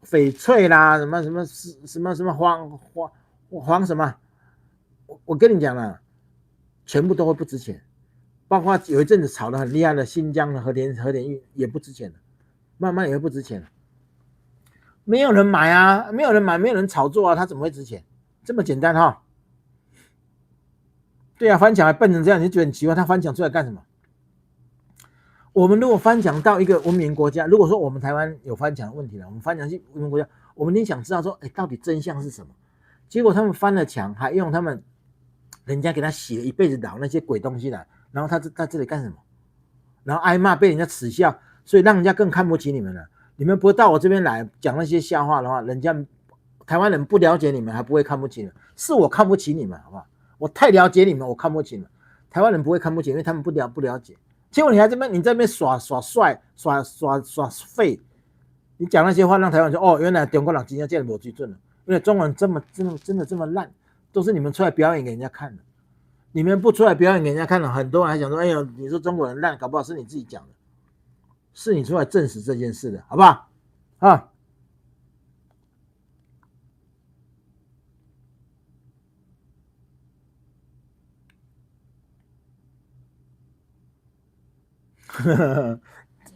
翡翠啦，什么黄什么，我跟你讲了，全部都会不值钱。包括有一阵子炒得很厉害的新疆的和田玉也不值钱了，慢慢也会不值钱了。没有人买啊，没有人买，没有人炒作啊，它怎么会值钱？这么简单哈。对啊，翻墙还笨成这样，你就觉得很奇怪，他翻墙出来干什么？我们如果翻墙到一个文明国家，如果说我们台湾有翻墙的问题了，我们翻墙去文明国家，我们一定想知道说，哎，到底真相是什么？结果他们翻了墙，还用他们人家给他洗了一辈子脑那些鬼东西来，然后他在这里干什么？然后挨骂，被人家耻笑，所以让人家更看不起你们了。你们不到我这边来讲那些笑话的话，人家台湾人不了解你们，还不会看不起你们。是我看不起你们，好不好？我太了解你们，我看不起你们。台湾人不会看不起，因为他们不了解。结果你在这边耍帅、耍废，你讲那些话让台湾人说哦，原来中国人真的这样没水准了。因为中文真的这么烂，都是你们出来表演给人家看的。你们不出来表演给人家看了，很多人还想说，哎呦，你说中国人烂，搞不好是你自己讲的，是你出来证实这件事的，好不好？啊，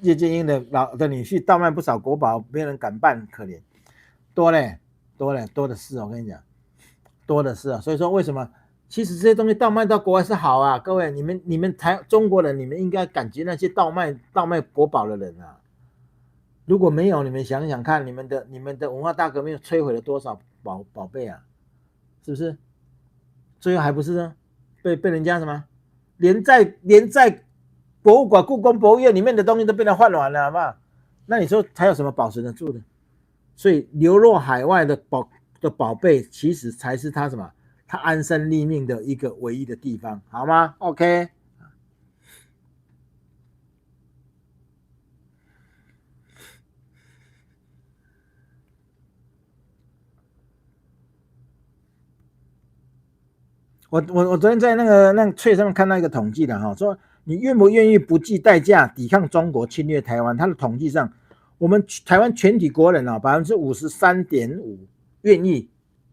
叶剑英的女婿倒卖不少国宝，没人敢办，可怜，多嘞，多的是，我跟你讲，多的是啊。所以说为什么？其实这些东西倒卖到国外是好啊，各位，你们中国人，你们应该感激那些倒卖国宝的人啊。如果没有，你们想想看，你们的文化大革命摧毁了多少宝贝啊？是不是？最后还不是呢？被人家什么？连在博物馆、故宫博物院里面的东西都被他换完了，好不好？那你说还有什么保存得住的？所以流落海外的宝贝，其实才是他什么？他安身立命的一个唯一的地方，好吗 ？OK。我昨天在那个脆上面看到一个统计的哈，说你愿不愿意不计代价抵抗中国侵略台湾？它的统计上，我们台湾全体国人啊，53.5%愿意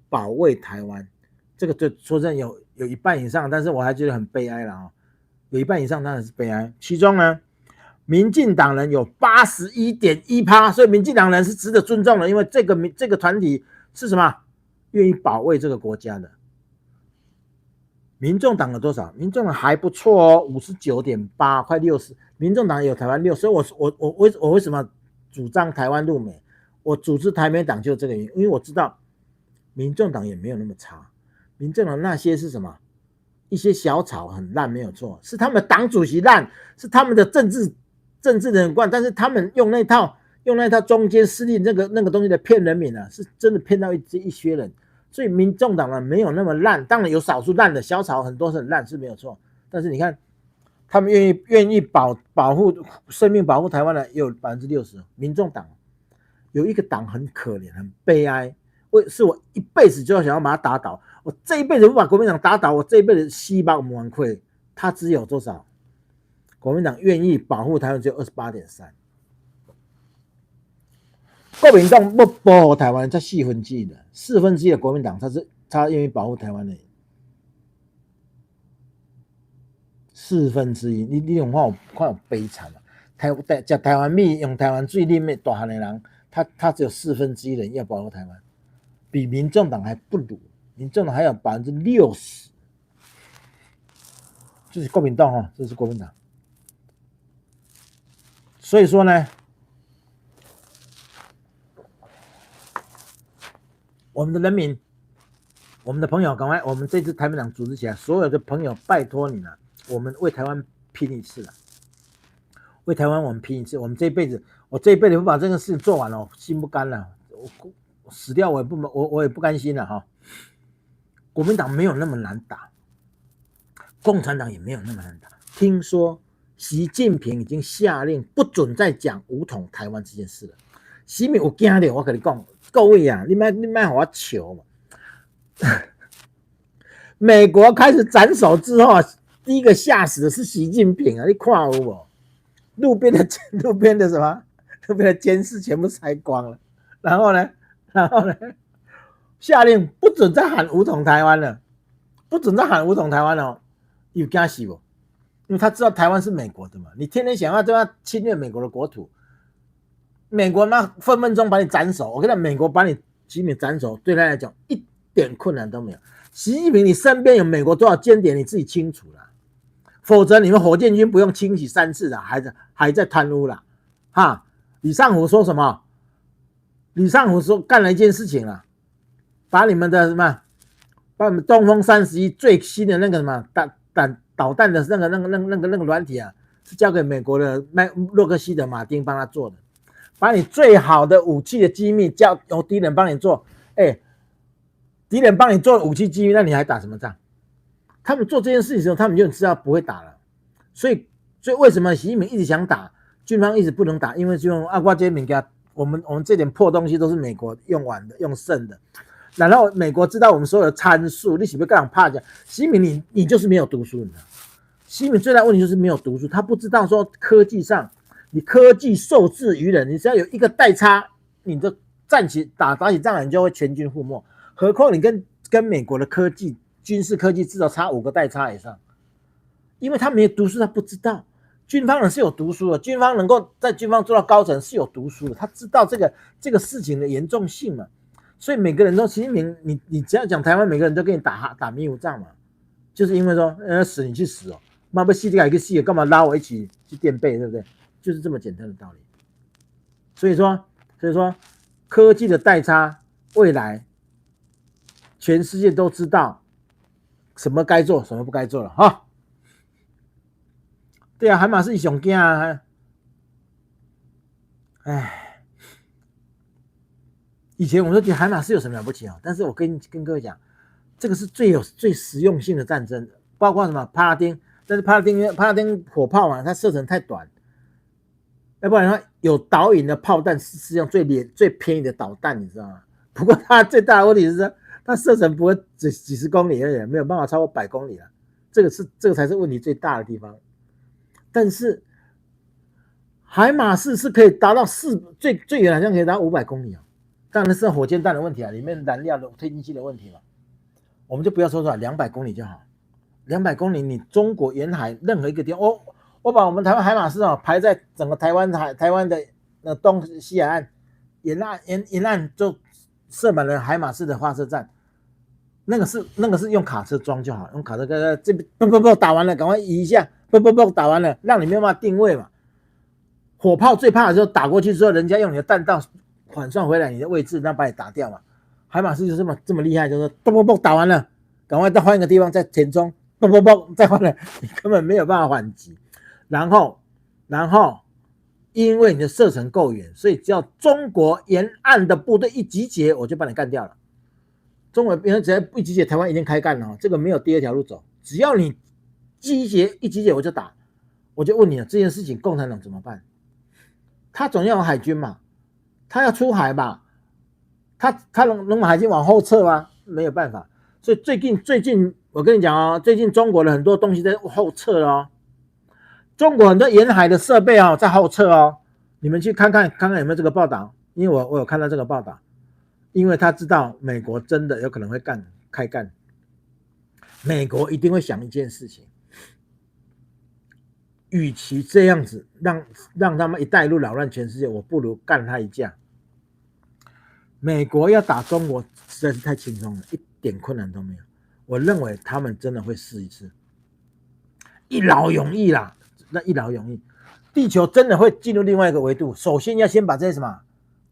保卫台湾。这个就说真有一半以上，但是我还觉得很悲哀了啊，有一半以上当然是悲哀。其中呢，民进党人有81.1%，所以民进党人是值得尊重的，因为这个团体是什么？愿意保卫这个国家的。民众党有多少？民众党还不错哦，59.8%，快60%。民众党有台湾6，所以我为什么主张台湾入美？我组织台美党就这个原因，因为我知道民众党也没有那么差。民众党那些是什么？一些小草很烂没有错，是他们党主席烂，是他们的政治人很惯，但是他们用那套中间势力那个东西来骗人民啊，是真的骗到一些人。所以民众党呢没有那么烂，当然有少数烂的小草，很多是很烂是没有错。但是你看，他们愿意保护生命、保护台湾的也有60%。民众党有一个党很可怜、很悲哀，是我一辈子就想要把他打倒。我这一辈子不把国民党打倒，我这一辈子西巴无完溃。他只有多少？国民党愿意保护台湾只有28.3%。国民党不保护台湾才1/4的，1/4的国民党他愿意保护台湾的1/4，你用看有悲惨啊！吃台湾米用台湾水啉的大汉的人，他只有1/4人要保护台湾，比民众党还不如，民众党还有60%，这是国民党哈，这是国民党。所以说呢。我们的人民，我们的朋友，赶快，我们这次台美党组织起来，所有的朋友，拜托你了，我们为台湾拼一次了，为台湾我们拼一次，我这一辈子不把这个事情做完了，心不甘了，我死掉我也不甘心了哈。国民党没有那么难打，共产党也没有那么难打。听说习近平已经下令不准再讲武统台湾这件事了。习近平有惊到，我跟你讲。各位啊，你别和我求嘛！美国开始斩首之后，第一个吓死的是习近平啊！你看有无？路边的什么？路边的监视全部拆光了。然后呢，下令不准再喊武统台湾了，不准再喊武统台湾了。有惊死不？因为他知道台湾是美国的嘛，你天天想要对他侵略美国的国土。美国那分分钟把你斩首，我跟你讲，美国把你习近平斩首，对他来讲一点困难都没有。习近平，你身边有美国多少间谍，你自己清楚了，否则你们火箭军不用清洗3次了，还在贪污了，哈！李尚福说什么？李尚福说干了一件事情了，把你们的什么把我们东风31最新的那个什么导弹的那个软体啊，是交给美国的洛克希德马丁帮他做的，把你最好的武器的机密由敌人帮你做，敌人帮你做武器机密，那你还打什么仗？他们做这件事情的时候，他们就知道不会打了，所以为什么习近平一直想打，军方一直不能打？因为就用我这些物件，我们这点破东西都是美国用完的、用剩的。然后美国知道我们所有的参数，你是不是干怕讲？习近平你就是没有读书，你知道？习近平最大的问题就是没有读书，他不知道说科技上，你科技受制于人，你只要有一个代差，你就打起仗来，你就会全军覆没。何况你跟美国的军事科技至少差5个代差以上，因为他没有读书，他不知道。军方人是有读书的，军方能够在军方做到高层是有读书的，他知道这个事情的严重性嘛。所以每个人都习近平，你只要讲台湾，每个人都跟你打迷糊仗嘛，就是因为说死你去死哦，妈不死这个一个死，干嘛拉我一起去垫背，对不对？就是这么简单的道理。所以说科技的代差，未来全世界都知道什么该做，什么不该做了哈。对啊，海马是上惊啊，以前我都觉得海马是有什么了不起啊，但是我跟各位讲，这个是最实用性的战争，包括什么帕拉丁，但是帕拉丁火炮嘛，它射程太短，要不然的话有导引的炮弹是用最便宜的导弹，你知道吗？不过它最大的问题是说，它射程不会几十公里而已，没有办法超过100公里了，这个才是问题最大的地方。但是海马士是可以达到最远好像可以达到500公里啊。当然是火箭弹的问题啊，里面燃料的推进器的问题嘛，我们就不要说出来，200公里就好。200公里，你中国沿海任何一个地方，我把我们台湾海马士排在整个台湾的东西海岸沿岸就设满了海马士的发射站，那个是用卡车装就好，用卡车这边不打完了，赶快移一下，不打完了，让你没有办法定位嘛。火炮最怕的就是打过去之后，人家用你的弹道缓算回来你的位置，那把你打掉嘛。海马士就这么厉害，就是打完了，赶快再换一个地方再填充，再换了，你根本没有办法缓急。然后因为你的射程够远，所以只要中国沿岸的部队一集结，我就把你干掉了。中国只要一集结，台湾已经开干了，这个没有第二条路走。只要你一集结我就打，我就问你了，这件事情共产党怎么办？他总要有海军嘛，他要出海吧，他能把海军往后撤吗？没有办法。所以最近我跟你讲哦，最近中国的很多东西在后撤哦，中国很多沿海的设备哦在后撤哦，你们去看看有没有这个报道？因为我有看到这个报道，因为他知道美国真的有可能会开干，美国一定会想一件事情，与其这样子让他们一带一路扰乱全世界，我不如干他一架。美国要打中国实在是太轻松了，一点困难都没有。我认为他们真的会试一次，一劳永逸啦，那一劳永逸。地球真的会进入另外一个维度，首先要先把这些什么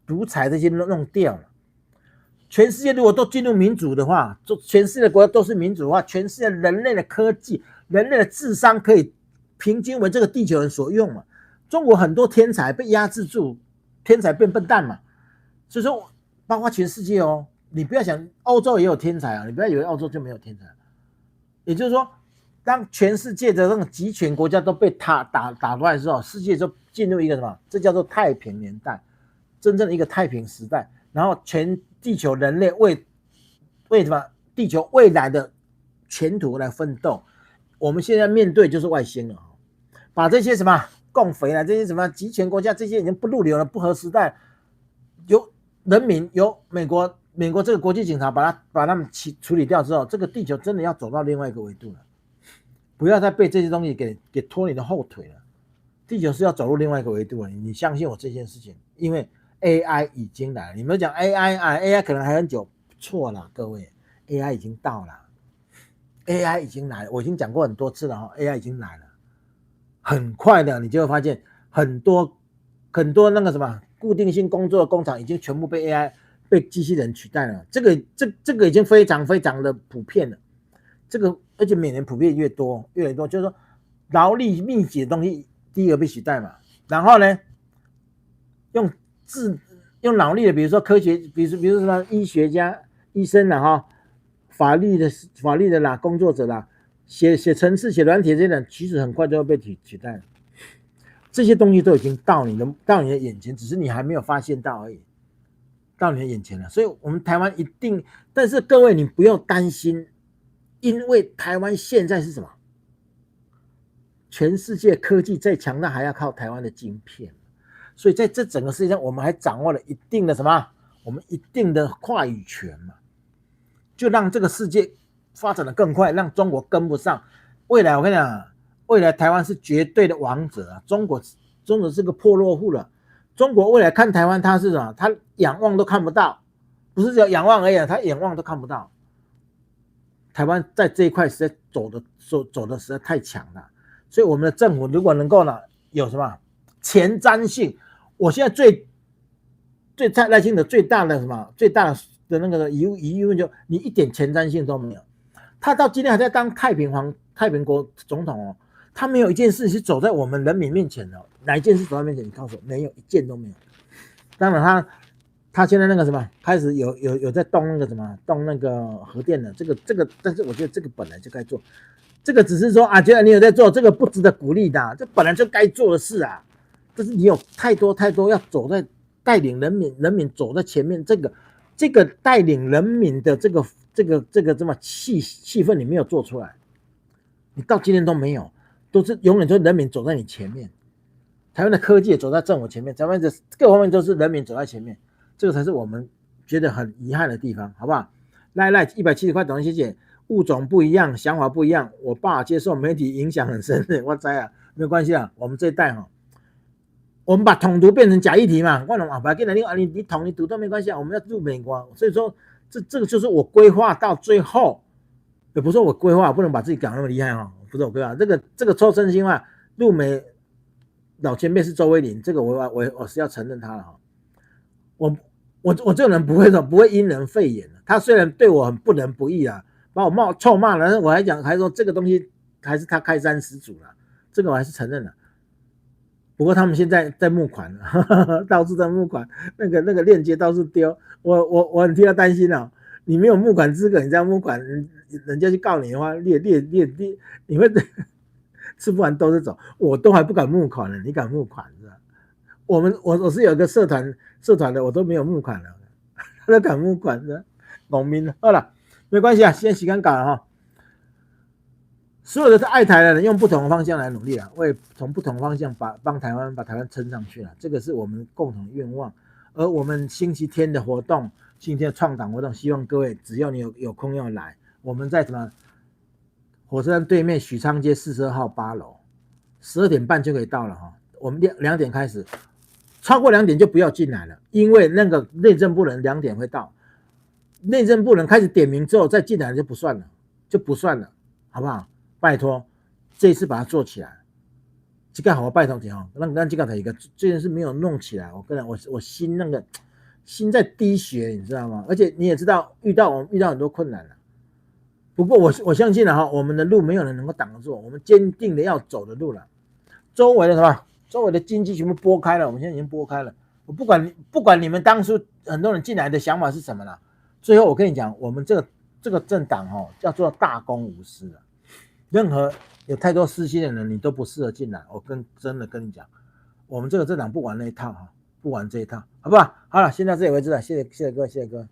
独裁这些弄掉了。全世界如果都进入民主的话，全世界的国家都是民主的话，全世界人类的科技、人类的智商可以平均为这个地球人所用嘛。中国很多天才被压制住，天才变笨蛋嘛。所以说，包括全世界哦，你不要想欧洲也有天才啊，你不要以为欧洲就没有天才。也就是说，当全世界的那种集权国家都被打过来的时候，世界就进入一个什么？这叫做太平年代，真正的一个太平时代。然后全地球人类为什么地球未来的前途来奋斗？我们现在面对就是外星了，把这些什么共匪啊，这些什么集权国家，这些已经不入流了，不合时代，由人民由美国这个国际警察把他们处理掉之后，这个地球真的要走到另外一个维度了，不要再被这些东西给拖你的后腿了。地球是要走入另外一个维度了，你相信我这件事情，因为 AI 已经来了。你们讲 AI 啊 ，AI 可能还很久，错了，各位 ，AI 已经到了 ，AI 已经来了，我已经讲过很多次了哈 ，AI 已经来了，很快的，你就会发现很多那个什么固定性工作的工厂已经全部被被机器人取代了，这个已经非常非常的普遍了。这个而且每年普遍越来越多，就是说劳力密集的东西第一个被取代嘛，然后呢，用脑力的，比如说科学，比如说什么医学家、医生啦哈，法律的啦，工作者啦，写程式、写软体这些人，其实很快就会被取代了。这些东西都已经到你的眼前，只是你还没有发现到而已，到你的眼前了。所以，我们台湾一定，但是各位你不用担心，因为台湾现在是什么？全世界科技再强大，还要靠台湾的晶片。所以在这整个世界上，我们还掌握了一定的什么？我们一定的话语权嘛，就让这个世界发展的更快，让中国跟不上。未来我跟你讲，未来台湾是绝对的王者啊！中国是个破落户了。中国未来看台湾，他是什么？他仰望都看不到，不是只有仰望而已，他仰望都看不到。台湾在这一块实在走的实在太强了，所以我们的政府如果能够呢，有什么前瞻性？我现在最赖清德最大的什么？最大的那个疑问就你一点前瞻性都没有。他到今天还在当太平国总统哦，他没有一件事是走在我们人民面前的。哪一件事走在面前？你告诉我，没有一件都没有。当然他现在那个什么开始有在动那个什么动那个核电的这个，但是我觉得这个本来就该做，这个只是说啊，觉得你有在做，这个不值得鼓励的，这本来就该做的事啊。但是你有太多要走在带领人民走在前面，这个带领人民的这个这么气氛你没有做出来，你到今天都没有，都是永远都是人民走在你前面。台湾的科技也走在政府前面，台湾的各方面都是人民走在前面，这个才是我们觉得很遗憾的地方，好不好？赖170块懂，谢谢。物种不一样，想法不一样，我爸接受媒体影响很深的，我知啊，没有关系啊，我们这一代我们把统独变成假议题嘛，我讲不要紧啦，你统你独都没关系啊，我们要入美国，所以说这个就是我规划到最后，也不是说我规划，不能把自己讲那么厉害哈，不是我规划，这个抽真心话入美老前辈是周威霖，这个我是要承认他了哈，我这个人不会因人废言的，他虽然对我很不仁不义啊，把我臭骂了，我还说这个东西还是他开山始祖了，这个我还是承认了。不过他们现在在募款了，到处在募款，那个链接到处丢，我很替他担心啊！你没有募款资格，你这样募款，人家去告你的话，你会吃不完兜着走。我都还不敢募款了，你敢募款是吧？我是有个社团的，我都没有募款了，他都敢募款的，农民好了，没关系啊，现在时间搞了哈。所有的爱台的人用不同的方向来努力啊，为从不同方向帮台湾把台湾撑上去了，这个是我们共同愿望。而我们星期天的活动，星期天的创党活动，希望各位只要你有空要来，我们在什么火车站对面许昌街42号8楼，12点半就可以到了哈。我们2点开始，超过2点就不要进来了，因为那个内政部人2点会到，内政部人开始点名之后再进来就不算了，好不好？拜托，这一次把它做起来。这个好，我拜托你哦，让这个一个这件事没有弄起来，我跟你我心在滴血，你知道吗？而且你也知道，遇到很多困难了。不过我相信了哈，我们的路没有人能够挡得住，我们坚定的要走的路了。周围的什么？周围的经济全部拨开了，我们现在已经拨开了。我不管你们当初很多人进来的想法是什么了，最后我跟你讲，我们这个政党叫做大公无私了。任何有太多私心的人，你都不适合进来。我真的跟你讲，我们这个政党不玩那一套哈，不玩这一套，好不好？好了，先到这里为止了，谢谢各位，谢谢各位。